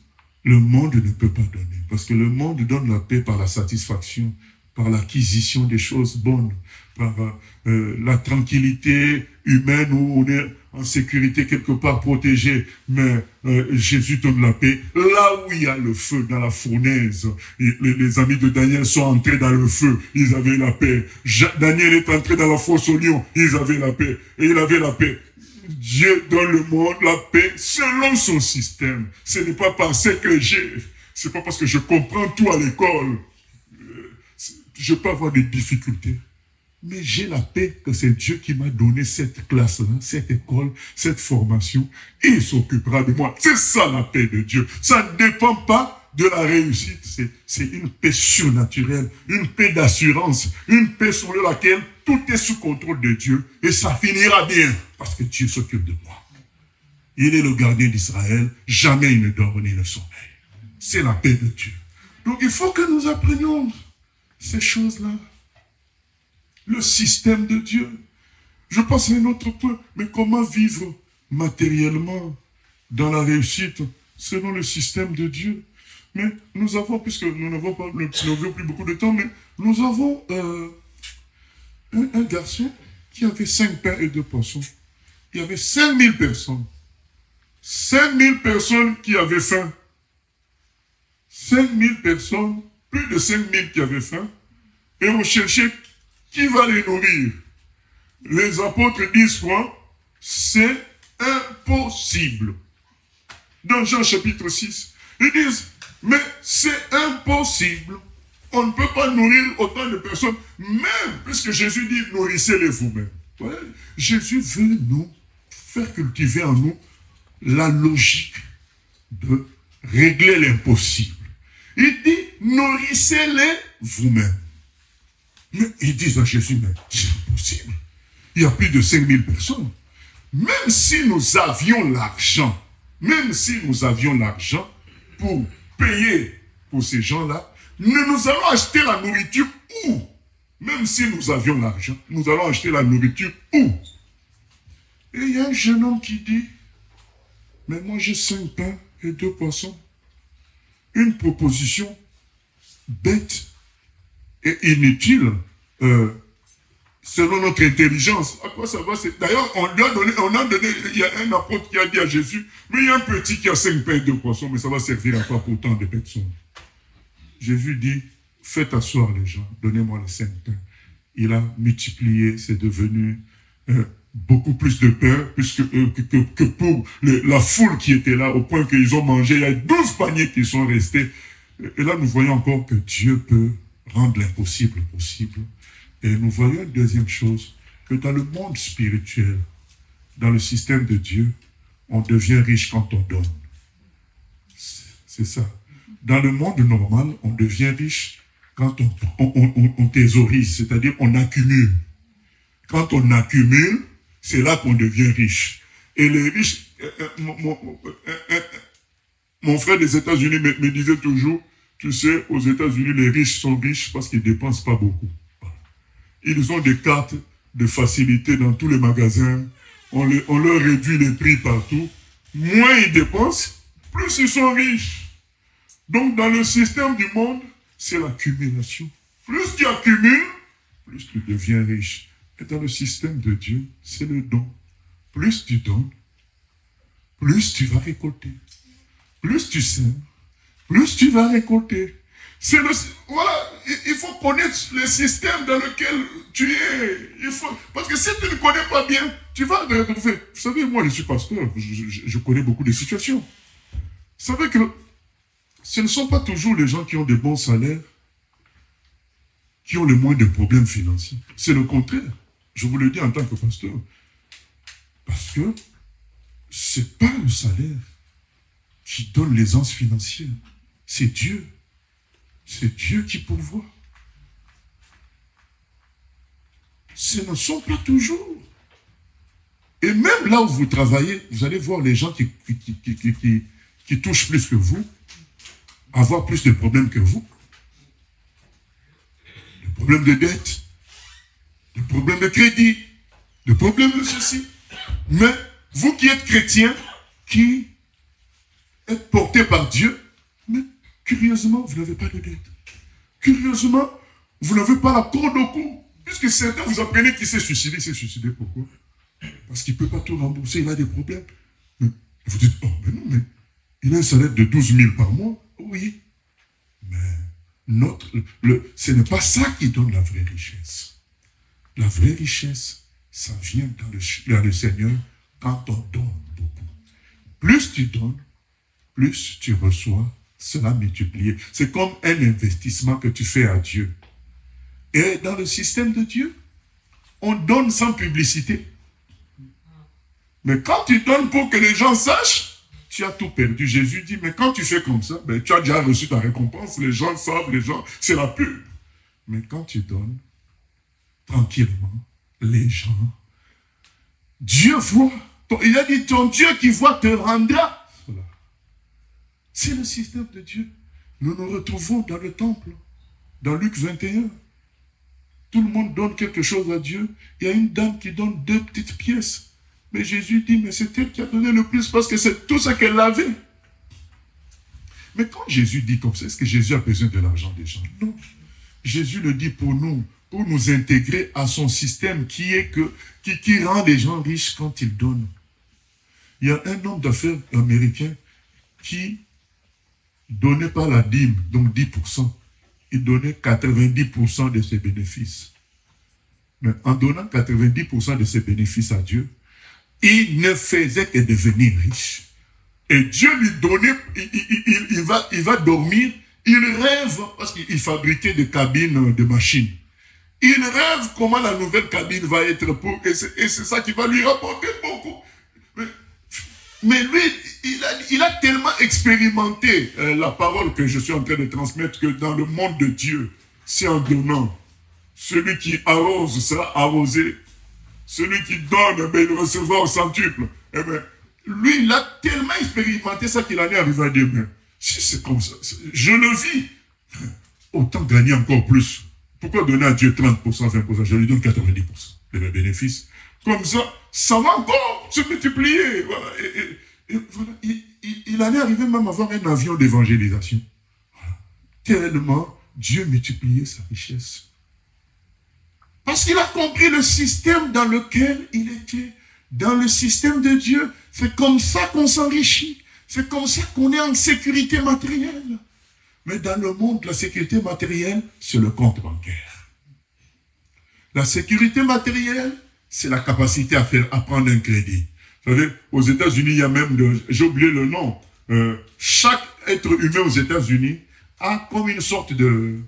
[SPEAKER 1] le monde ne peut pas donner. Parce que le monde donne la paix par la satisfaction, par l'acquisition des choses bonnes, par la tranquillité humaine où on est en sécurité quelque part protégé. Mais Jésus donne la paix. Là où il y a le feu, dans la fournaise, les amis de Daniel sont entrés dans le feu, ils avaient la paix. Daniel est entré dans la fosse au lion, ils avaient la paix. Et il avait la paix. Dieu donne le monde la paix selon son système. Ce n'est pas parce que c'est pas parce que je comprends tout à l'école. Je peux avoir des difficultés. Mais j'ai la paix que c'est Dieu qui m'a donné cette classe-là, cette école, cette formation. Et il s'occupera de moi. C'est ça la paix de Dieu. Ça ne dépend pas de la réussite. C'est une paix surnaturelle, une paix d'assurance, une paix sur laquelle tout est sous contrôle de Dieu. Et ça finira bien parce que Dieu s'occupe de moi. Il est le gardien d'Israël. Jamais il ne dort ni ne sommeille. C'est la paix de Dieu. Donc il faut que nous apprenions ces choses-là. Le système de Dieu. Je passe à un autre point. Mais comment vivre matériellement dans la réussite selon le système de Dieu? Mais nous avons, puisque nous n'avons plus beaucoup de temps, mais nous avons un garçon qui avait 5 pains et 2 poissons. Il y avait 5000 personnes. 5000 personnes qui avaient faim. 5000 personnes, plus de 5000 qui avaient faim. Et on cherchait qui va les nourrir. Les apôtres disent quoi? C'est impossible. Dans Jean chapitre 6, ils disent, mais c'est impossible. On ne peut pas nourrir autant de personnes, même puisque Jésus dit, nourrissez-les vous-même. Ouais. Jésus veut nous faire cultiver en nous la logique de régler l'impossible. Il dit, nourrissez-les vous-même. Mais ils disent à Jésus, mais c'est impossible. Il y a plus de 5000 personnes. Même si nous avions l'argent, pour payer pour ces gens-là, nous allons acheter la nourriture où? Même si nous avions l'argent, nous allons acheter la nourriture où? Et il y a un jeune homme qui dit, mais moi j'ai 5 pains et 2 poissons. Une proposition bête et inutile, selon notre intelligence. À quoi ça va? D'ailleurs, on a donné, il y a un apôtre qui a dit à Jésus, mais il y a un petit qui a 5 pains et 2 poissons, mais ça va servir à quoi pour tant de personnes? Jésus dit, faites asseoir les gens, donnez-moi les 5 pains. Il a multiplié, c'est devenu beaucoup plus de pain que pour la foule qui était là, au point qu'ils ont mangé. Il y a 12 paniers qui sont restés. Et là, nous voyons encore que Dieu peut rendre l'impossible possible. Et nous voyons une deuxième chose, que dans le monde spirituel, dans le système de Dieu, on devient riche quand on donne. C'est ça. Dans le monde normal, on devient riche quand on thésaurise, c'est-à-dire on accumule. Quand on accumule, c'est là qu'on devient riche. Et les riches, mon frère des États-Unis me disait toujours, tu sais, aux États-Unis, les riches sont riches parce qu'ils ne dépensent pas beaucoup. Ils ont des cartes de facilité dans tous les magasins. On leur réduit les prix partout. Moins ils dépensent, plus ils sont riches. Donc, dans le système du monde, c'est l'accumulation. Plus tu accumules, plus tu deviens riche. Et dans le système de Dieu, c'est le don. Plus tu donnes, plus tu vas récolter. Plus tu sèmes, plus tu vas récolter. Voilà, il faut connaître le système dans lequel tu es. Parce que si tu ne connais pas bien, tu vas retrouver. Vous savez, moi je suis pasteur, je connais beaucoup de situations. Vous savez que ce ne sont pas toujours les gens qui ont de bons salaires qui ont le moins de problèmes financiers. C'est le contraire. Je vous le dis en tant que pasteur. Parce que ce n'est pas le salaire qui donne l'aisance financière. C'est Dieu. C'est Dieu qui pourvoit. Ce ne sont pas toujours Et même là où vous travaillez, vous allez voir les gens qui touchent plus que vous, avoir plus de problèmes que vous. Des problèmes de dette, des problèmes de crédit, des problèmes de ceci. Mais vous qui êtes chrétien, qui êtes porté par Dieu, mais curieusement, vous n'avez pas de dette. Curieusement, vous n'avez pas la corde au cou. Puisque certains, vous apprenez qu'il s'est suicidé. Il s'est suicidé pourquoi? Parce qu'il ne peut pas tout rembourser, il a des problèmes. Mais vous dites, oh, mais non, mais il a un salaire de 12 000 par mois. Oui. Mais ce n'est pas ça qui donne la vraie richesse. La vraie richesse, ça vient dans le Seigneur quand on donne beaucoup. Plus tu donnes, plus tu reçois, cela multiplié. C'est comme un investissement que tu fais à Dieu. Et dans le système de Dieu, on donne sans publicité. Mais quand tu donnes pour que les gens sachent, tu as tout perdu. Jésus dit, mais quand tu fais comme ça, ben, tu as déjà reçu ta récompense. Les gens savent, c'est la pub. Mais quand tu donnes, tranquillement, les gens, Dieu voit. Il a dit, ton Dieu qui voit te rendra. C'est le système de Dieu. Nous nous retrouvons dans le temple, dans Luc 21. Tout le monde donne quelque chose à Dieu. Il y a une dame qui donne 2 petites pièces. Mais Jésus dit, mais c'est elle qui a donné le plus parce que c'est tout ce qu'elle avait. Mais quand Jésus dit comme ça, est-ce que Jésus a besoin de l'argent des gens? Non. Jésus le dit pour nous intégrer à son système qui rend les gens riches quand ils donnent. Il y a un homme d'affaires américain qui donnait pas la dîme, donc 10%. Il donnait 90% de ses bénéfices. Mais en donnant 90% de ses bénéfices à Dieu, il ne faisait que devenir riche. Et Dieu lui donnait, il va dormir, il rêve, parce qu'il fabriquait des cabines de machines. Il rêve comment la nouvelle cabine va être et c'est ça qui va lui rapporter beaucoup. Mais lui, il a tellement expérimenté la parole que je suis en train de transmettre que dans le monde de Dieu, c'est en donnant. Celui qui arrose sera arrosé. Celui qui donne, il recevra au centuple. Eh bien, lui, il a tellement expérimenté ça qu'il en est arrivé à dire, mais si c'est comme ça, je le vis, autant gagner encore plus. Pourquoi donner à Dieu 30%, 20%? Je lui donne 90% de mes bénéfices. Comme ça, ça va encore se multiplier. Voilà. Voilà. Il en est arrivé même à avoir un avion d'évangélisation. Voilà. Tellement Dieu multipliait sa richesse. Parce qu'il a compris le système dans lequel il était. Dans le système de Dieu, c'est comme ça qu'on s'enrichit. C'est comme ça qu'on est en sécurité matérielle. Mais dans le monde, la sécurité matérielle, c'est le compte bancaire. La sécurité matérielle, c'est la capacité à prendre un crédit. Vous savez, aux États-Unis, il y a même, j'ai oublié le nom, chaque être humain aux États-Unis a comme une sorte de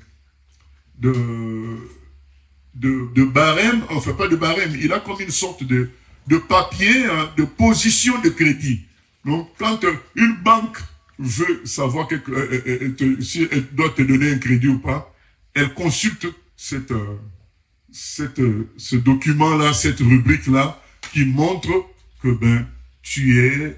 [SPEAKER 1] barème, enfin pas de barème, il a comme une sorte de papier, hein, de position de crédit. Donc, quand une banque veut savoir si elle doit te donner un crédit ou pas, elle consulte ce document-là, cette rubrique-là, qui montre que tu es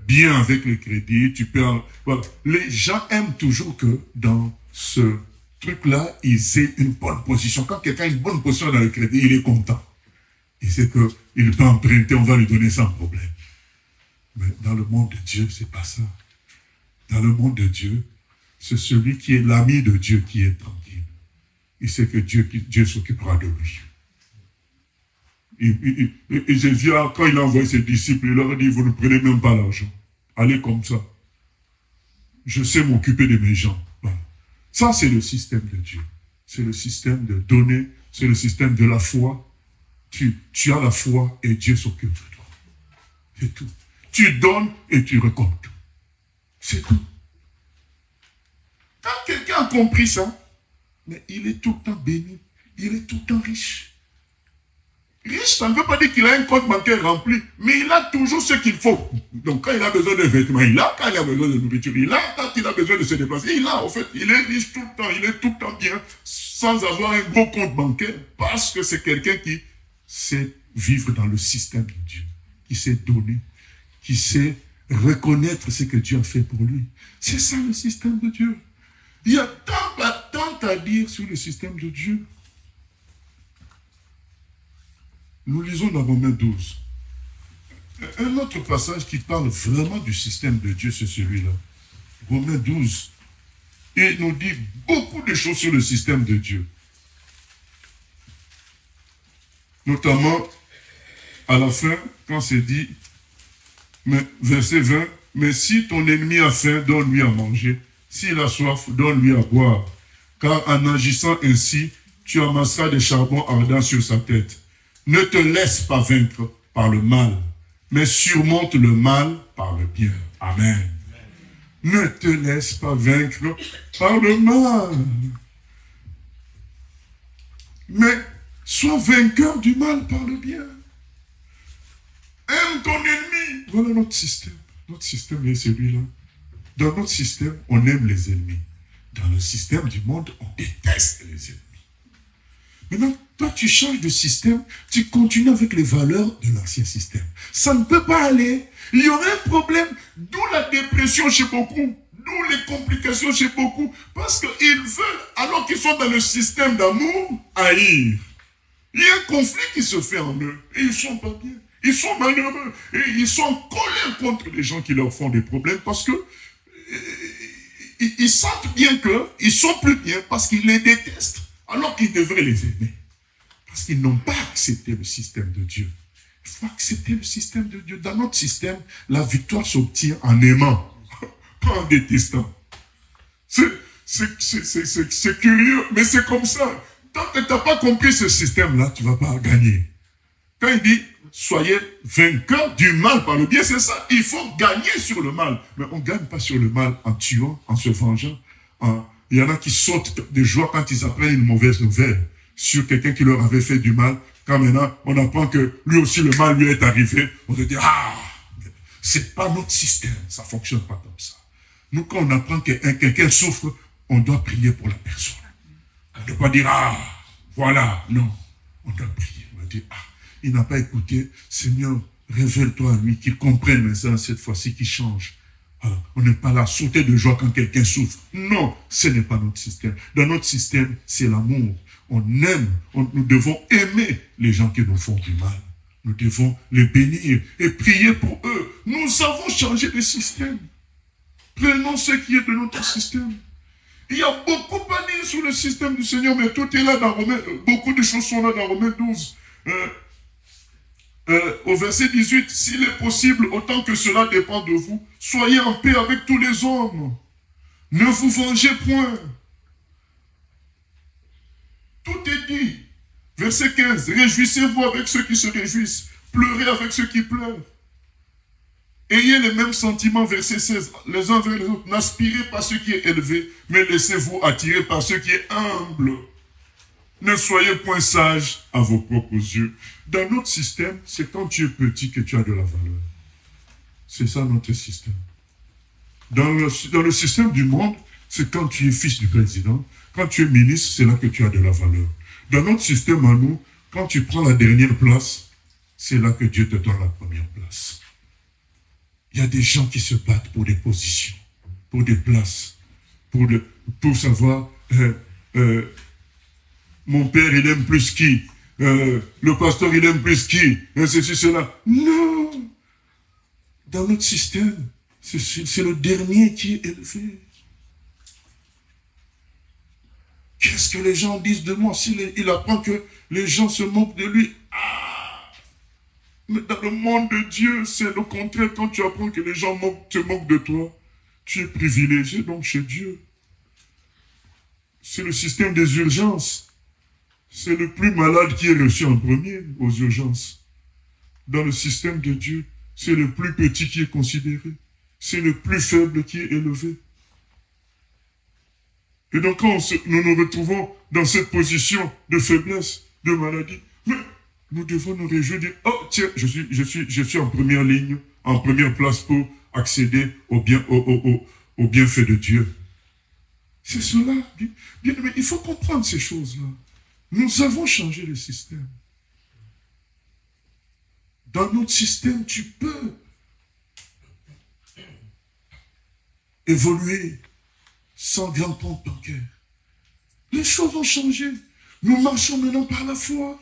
[SPEAKER 1] bien avec le crédit, tu peux... Voilà. Les gens aiment toujours que dans ce truc-là, ils aient une bonne position. Quand quelqu'un a une bonne position dans le crédit, il est content. Il sait qu'il peut emprunter, on va lui donner sans problème. Mais dans le monde de Dieu, c'est pas ça. Dans le monde de Dieu, c'est celui qui est l'ami de Dieu qui est tranquille. Il sait que Dieu s'occupera de lui. Et Jésus, quand il a envoyé ses disciples, il leur a dit, vous ne prenez même pas l'argent. Allez comme ça. Je sais m'occuper de mes gens. Voilà. Ça, c'est le système de Dieu. C'est le système de donner. C'est le système de la foi. Tu as la foi et Dieu s'occupe de toi. C'est tout. Tu donnes et tu récoltes. C'est tout. Quand quelqu'un a compris ça, mais il est tout le temps béni. Il est tout le temps riche. Riche, ça ne veut pas dire qu'il a un compte bancaire rempli, mais il a toujours ce qu'il faut. Donc quand il a besoin de vêtements, il a. Quand il a besoin de nourriture, il a. Quand il a besoin de se déplacer, il a. En fait, il est riche tout le temps. Il est tout le temps bien, sans avoir un gros compte bancaire, parce que c'est quelqu'un qui sait vivre dans le système de Dieu, qui sait donner, qui sait reconnaître ce que Dieu a fait pour lui. C'est ça le système de Dieu. Il y a tant à dire sur le système de Dieu. Nous lisons dans Romains 12. Un autre passage qui parle vraiment du système de Dieu, c'est celui-là. Romains 12. Et nous dit beaucoup de choses sur le système de Dieu. Notamment, à la fin, quand c'est dit, verset 20, « Mais si ton ennemi a faim, donne-lui à manger. S'il a soif, donne-lui à boire. Car en agissant ainsi, tu amasseras des charbons ardents sur sa tête. Ne te laisse pas vaincre par le mal, mais surmonte le mal par le bien. » Amen. Ne te laisse pas vaincre par le mal, mais sois vainqueur du mal par le bien. Aime ton ennemi. Voilà notre système. Notre système est celui-là. Dans notre système, on aime les ennemis. Dans le système du monde, on déteste les ennemis. Maintenant, toi, tu changes de système, tu continues avec les valeurs de l'ancien système. Ça ne peut pas aller. Il y aurait un problème, d'où la dépression chez beaucoup, d'où les complications chez beaucoup, parce qu'ils veulent, alors qu'ils sont dans le système d'amour, haïr. Il y a un conflit qui se fait en eux, et ils ne sont pas bien. Ils sont malheureux, et ils sont en colère contre les gens qui leur font des problèmes, parce que ils sentent bien qu'ils sont plus bien, parce qu'ils les détestent, alors qu'ils devraient les aimer. Parce qu'ils n'ont pas accepté le système de Dieu. Il faut accepter le système de Dieu. Dans notre système, la victoire s'obtient en aimant, pas en détestant. C'est curieux, mais c'est comme ça. Tant que tu n'as pas compris ce système-là, tu ne vas pas gagner. Quand il dit, soyez vainqueurs du mal par le bien, c'est ça. Il faut gagner sur le mal. Mais on ne gagne pas sur le mal en tuant, en se vengeant. Il y en a qui sautent de joie quand ils apprennent une mauvaise nouvelle sur quelqu'un qui leur avait fait du mal. Quand maintenant, on apprend que lui aussi, le mal lui est arrivé, on se dit, ah, c'est pas notre système. Ça ne fonctionne pas comme ça. Nous, quand on apprend que quelqu'un souffre, on doit prier pour la personne. On ne doit pas dire, ah, voilà. Non. On doit prier. On doit dire, ah, il n'a pas écouté. Seigneur, révèle-toi à lui, qu'il comprenne maintenant cette fois-ci, qu'il change. Alors, on n'est pas là, sauter de joie quand quelqu'un souffre. Non, ce n'est pas notre système. Dans notre système, c'est l'amour. On aime, nous devons aimer les gens qui nous font du mal. Nous devons les bénir et prier pour eux. Nous avons changé de système. Prenons ce qui est de notre système. Il y a beaucoup à dire sur le système du Seigneur, mais tout est là dans Romains. Beaucoup de choses sont là dans Romains 12. Au verset 18, s'il est possible, autant que cela dépend de vous, soyez en paix avec tous les hommes. Ne vous vengez point. Tout est dit. Verset 15, réjouissez-vous avec ceux qui se réjouissent, pleurez avec ceux qui pleurent. Ayez les mêmes sentiments, verset 16, les uns vers les autres. N'aspirez pas ce qui est élevé, mais laissez-vous attirer par ce qui est humble. Ne soyez point sages à vos propres yeux. Dans notre système, c'est quand tu es petit que tu as de la valeur. C'est ça notre système. Dans le système du monde, c'est quand tu es fils du président. Quand tu es ministre, c'est là que tu as de la valeur. Dans notre système à nous, quand tu prends la dernière place, c'est là que Dieu te donne la première place. Il y a des gens qui se battent pour des positions, pour des places, pour savoir, mon père, il aime plus qui, le pasteur, il aime plus qui, ceci, cela. Non! Dans notre système, c'est le dernier qui est élevé. Qu'est-ce que les gens disent de moi? S'il apprend que les gens se moquent de lui, mais dans le monde de Dieu, c'est le contraire. Quand tu apprends que les gens se moquent de toi, tu es privilégié donc chez Dieu. C'est le système des urgences. C'est le plus malade qui est reçu en premier aux urgences. Dans le système de Dieu, c'est le plus petit qui est considéré. C'est le plus faible qui est élevé. Et donc quand nous nous retrouvons dans cette position de faiblesse, de maladie, mais nous devons nous réjouir, dire, oh tiens, je suis en première ligne, en première place pour accéder au bienfait de Dieu. C'est cela. Bien, mais il faut comprendre ces choses-là. Nous avons changé le système. Dans notre système, tu peux évoluer sans grand compte bancaire. Les choses ont changé. Nous marchons maintenant par la foi.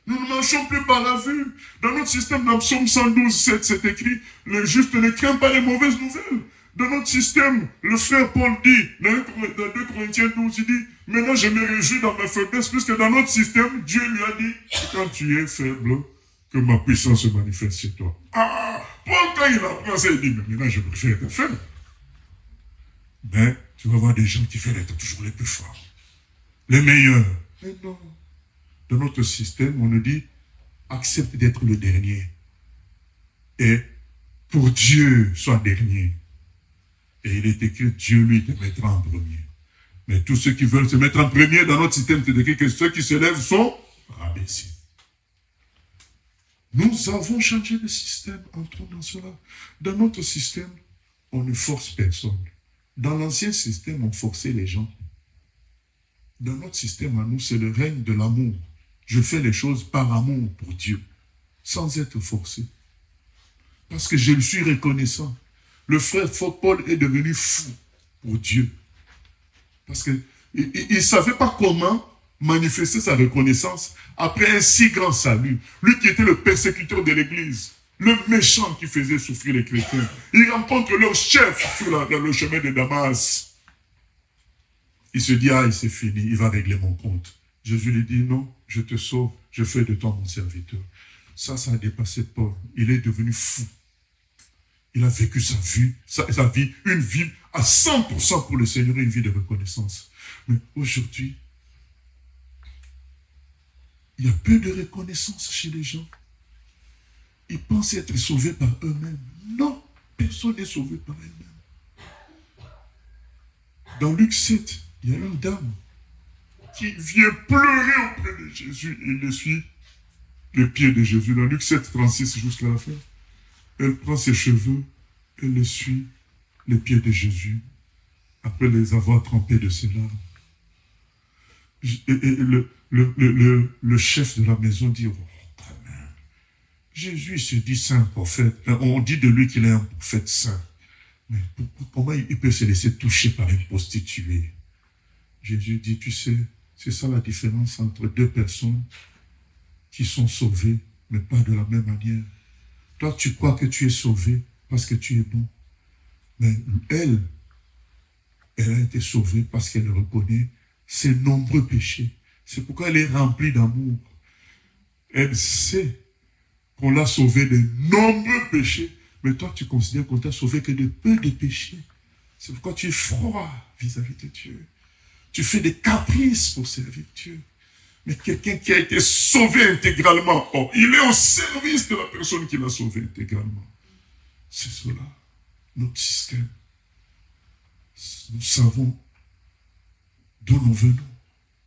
[SPEAKER 1] Nous ne marchons plus par la vue. Dans notre système, dans Psaume 112, 7, c'est écrit, le juste ne craint pas les mauvaises nouvelles. Dans notre système, le frère Paul dit, dans 2 Corinthiens 12, il dit, maintenant je me réjouis dans ma faiblesse, puisque dans notre système, Dieu lui a dit, quand tu es faible, que ma puissance se manifeste chez toi. Ah, Paul, quand il apprend ça, il dit, mais maintenant je préfère être faible. Mais tu vas voir des gens qui veulent être toujours les plus forts, les meilleurs. Mais non. Dans notre système, on nous dit, accepte d'être le dernier. Et pour Dieu, sois dernier. Et il est écrit, Dieu, lui, te mettra en premier. Mais tous ceux qui veulent se mettre en premier dans notre système, c'est écrit que ceux qui se lèvent sont rabaissés. Nous avons changé de système, entrons dans cela. Dans notre système, on ne force personne. Dans l'ancien système, on forçait les gens. Dans notre système, à nous, c'est le règne de l'amour. Je fais les choses par amour pour Dieu, sans être forcé. Parce que je lui suis reconnaissant. Le frère Paul est devenu fou pour Dieu. Parce qu'il ne savait pas comment manifester sa reconnaissance après un si grand salut. Lui qui était le persécuteur de l'Église, le méchant qui faisait souffrir les chrétiens. Il rencontre leur chef sur le chemin de Damas. Il se dit, ah, c'est fini, il va régler mon compte. Jésus lui dit, non, je te sauve, je fais de toi mon serviteur. Ça a dépassé Paul. Il est devenu fou. Il a vécu sa vie, une vie à 100% pour le Seigneur, une vie de reconnaissance. Mais aujourd'hui, il y a peu de reconnaissance chez les gens. Ils pensent être sauvés par eux-mêmes. Non, personne n'est sauvé par elle-même. Dans Luc 7, il y a une dame qui vient pleurer auprès de Jésus et il suit les pieds de Jésus. Dans Luc 7, 36 jusqu'à la fin, elle prend ses cheveux, elle le suit les pieds de Jésus après les avoir trempés de ses larmes. Et le chef de la maison dit, oh, quand même, Jésus se dit saint prophète. On dit de lui qu'il est un prophète saint. Mais comment il peut se laisser toucher par une prostituée? Jésus dit, tu sais, c'est ça la différence entre deux personnes qui sont sauvées, mais pas de la même manière. Toi, tu crois que tu es sauvé parce que tu es bon. Mais elle a été sauvée parce qu'elle reconnaît ses nombreux péchés. C'est pourquoi elle est remplie d'amour. Elle sait qu'on l'a sauvée de nombreux péchés. Mais toi, tu considères qu'on t'a sauvé que de peu de péchés. C'est pourquoi tu es froid vis-à-vis de Dieu. Tu fais des caprices pour servir Dieu. Mais quelqu'un qui a été sauvé intégralement, oh, il est au service de la personne qui l'a sauvé intégralement. C'est cela, notre système. Nous savons d'où nous venons.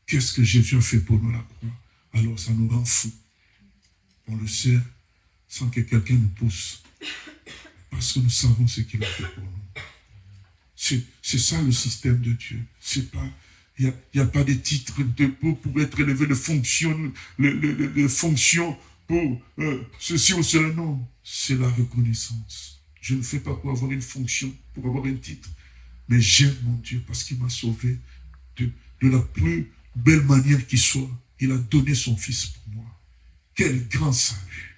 [SPEAKER 1] Qu'est-ce que Jésus a fait pour nous à la croix? Alors ça nous rend fous. On le sait sans que quelqu'un nous pousse. Parce que nous savons ce qu'il a fait pour nous. C'est ça le système de Dieu. C'est pas... Il n'y a pas de titre pour être élevé, de fonction, de fonction pour ceci ou cela. Non, c'est la reconnaissance. Je ne fais pas pour avoir une fonction, pour avoir un titre. Mais j'aime mon Dieu parce qu'il m'a sauvé de la plus belle manière qui soit. Il a donné son Fils pour moi. Quel grand salut.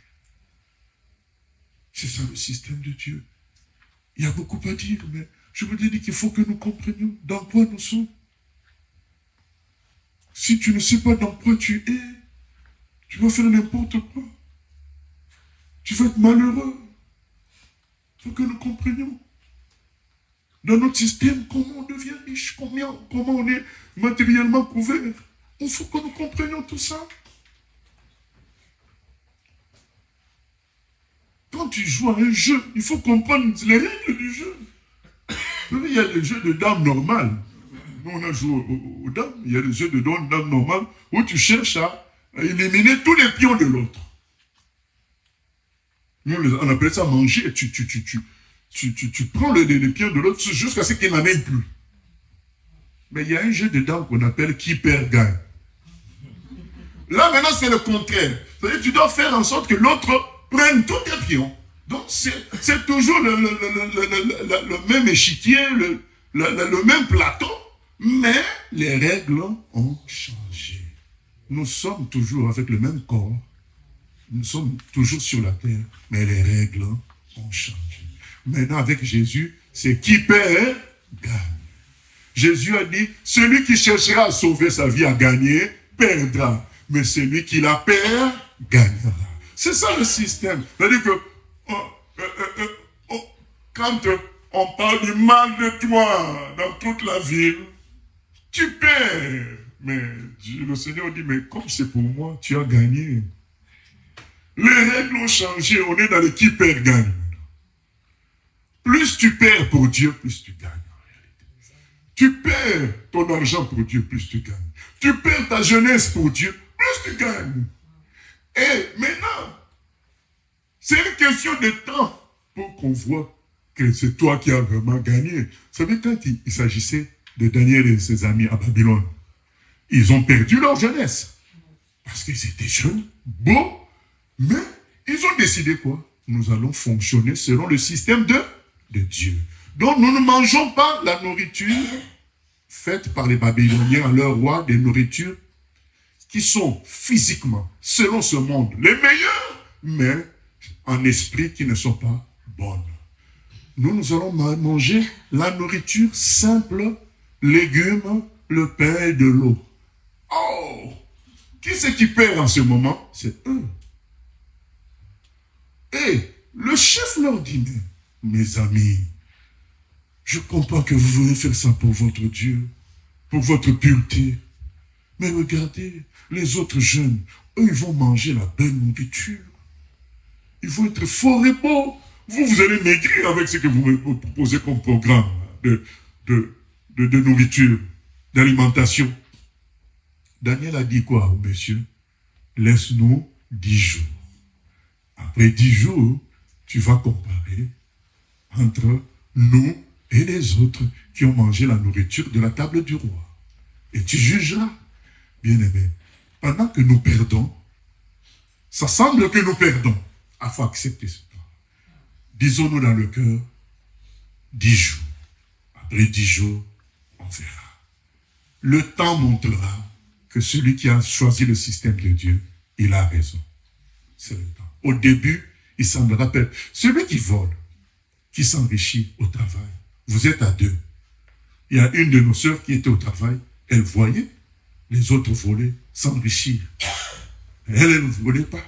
[SPEAKER 1] C'est ça le système de Dieu. Il y a beaucoup à dire, mais je vous dis qu'il faut que nous comprenions dans quoi nous sommes. Si tu ne sais pas dans quoi tu es, tu vas faire n'importe quoi. Tu vas être malheureux. Il faut que nous comprenions. Dans notre système, comment on devient riche, comment on est matériellement couvert. Il faut que nous comprenions tout ça. Quand tu joues à un jeu, il faut comprendre les règles du jeu. Il y a le jeu de dames normal. Nous, on a joué aux dames. Il y a le jeu de dames normal où tu cherches à éliminer tous les pions de l'autre. Nous, on appelle ça manger. Tu prends les pions de l'autre jusqu'à ce qu'il n'en ait plus. Mais il y a un jeu de dames qu'on appelle qui perd gagne. Là, maintenant, c'est le contraire. C'est-à-dire que tu dois faire en sorte que l'autre prennent tout avion. Donc, c'est toujours le même échiquier, le même plateau, mais les règles ont changé. Nous sommes toujours avec le même corps, nous sommes toujours sur la terre, mais les règles ont changé. Maintenant, avec Jésus, c'est qui perd, gagne. Jésus a dit, celui qui cherchera à sauver sa vie à gagner, perdra. Mais celui qui la perd, gagnera. C'est ça le système. C'est-à-dire que quand on parle du mal de toi dans toute la ville, tu perds. Mais le Seigneur dit, mais comme c'est pour moi, tu as gagné. Les règles ont changé, on est dans le qui perd, gagne. Plus tu perds pour Dieu, plus tu gagnes. Tu perds ton argent pour Dieu, plus tu gagnes. Tu perds ta jeunesse pour Dieu, plus tu gagnes. Et maintenant, c'est une question de temps pour qu'on voit que c'est toi qui as vraiment gagné. Vous savez, quand il s'agissait de Daniel et ses amis à Babylone, ils ont perdu leur jeunesse. Parce qu'ils étaient jeunes, beaux, mais ils ont décidé quoi? Nous allons fonctionner selon le système de Dieu. Donc nous ne mangeons pas la nourriture faite par les Babyloniens à leur roi, des nourritures qui sont physiquement, selon ce monde, les meilleures, mais en esprit qui ne sont pas bonnes. Nous allons manger la nourriture simple, légumes, le pain et de l'eau. Oh! Qui c'est qui perd en ce moment? C'est eux. Et le chef leur dit, mes amis, je comprends que vous voulez faire ça pour votre Dieu, pour votre pureté. Mais regardez, les autres jeunes, eux, ils vont manger la belle nourriture. Ils vont être forts et beaux. Vous allez maigrir avec ce que vous me proposez comme programme de nourriture, d'alimentation. Daniel a dit quoi au monsieur? Laisse-nous 10 jours. Après 10 jours, tu vas comparer entre nous et les autres qui ont mangé la nourriture de la table du roi. Et tu jugeras, bien-aimé. Pendant que nous perdons, ça semble que nous perdons. Il faut accepter ce temps. Disons-nous dans le cœur, 10 jours. Après 10 jours, on verra. Le temps montrera que celui qui a choisi le système de Dieu, il a raison. C'est le temps. Au début, il semblera perdre. Celui qui vole, qui s'enrichit au travail, vous êtes à 2. Il y a une de nos sœurs qui était au travail, elle voyait les autres voler, s'enrichir. Elle ne volait pas.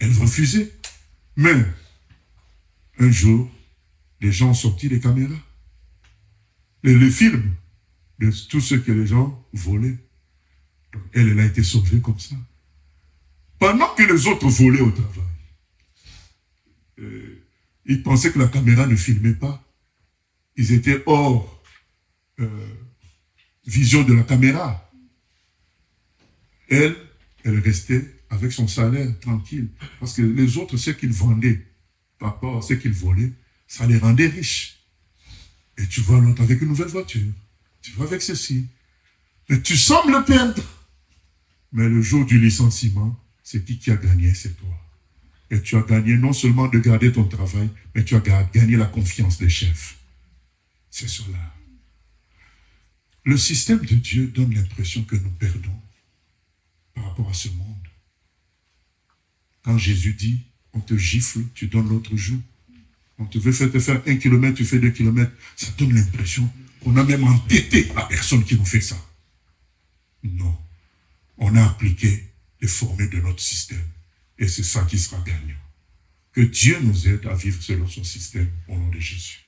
[SPEAKER 1] Elle refusait. Mais, un jour, les gens ont sorti les caméras. Les films de tout ce que les gens volaient. Donc, elle a été sauvée comme ça. Pendant que les autres volaient au travail, ils pensaient que la caméra ne filmait pas. Ils étaient hors vision de la caméra. Elle restait avec son salaire tranquille. Parce que les autres, ce qu'ils vendaient, par rapport à ce qu'ils volaient, ça les rendait riches. Et tu vois l'autre avec une nouvelle voiture. Tu vois avec ceci. Mais tu sembles perdre. Mais le jour du licenciement, c'est qui a gagné? C'est toi. Et tu as gagné non seulement de garder ton travail, mais tu as gagné la confiance des chefs. C'est cela. Le système de Dieu donne l'impression que nous perdons par rapport à ce monde. Quand Jésus dit, on te gifle, tu donnes l'autre joue. On te veut faire 1 kilomètre, tu fais 2 kilomètres. Ça donne l'impression qu'on a même entêté la personne qui nous fait ça. Non. On a appliqué les formules de notre système. Et c'est ça qui sera gagnant. Que Dieu nous aide à vivre selon son système au nom de Jésus.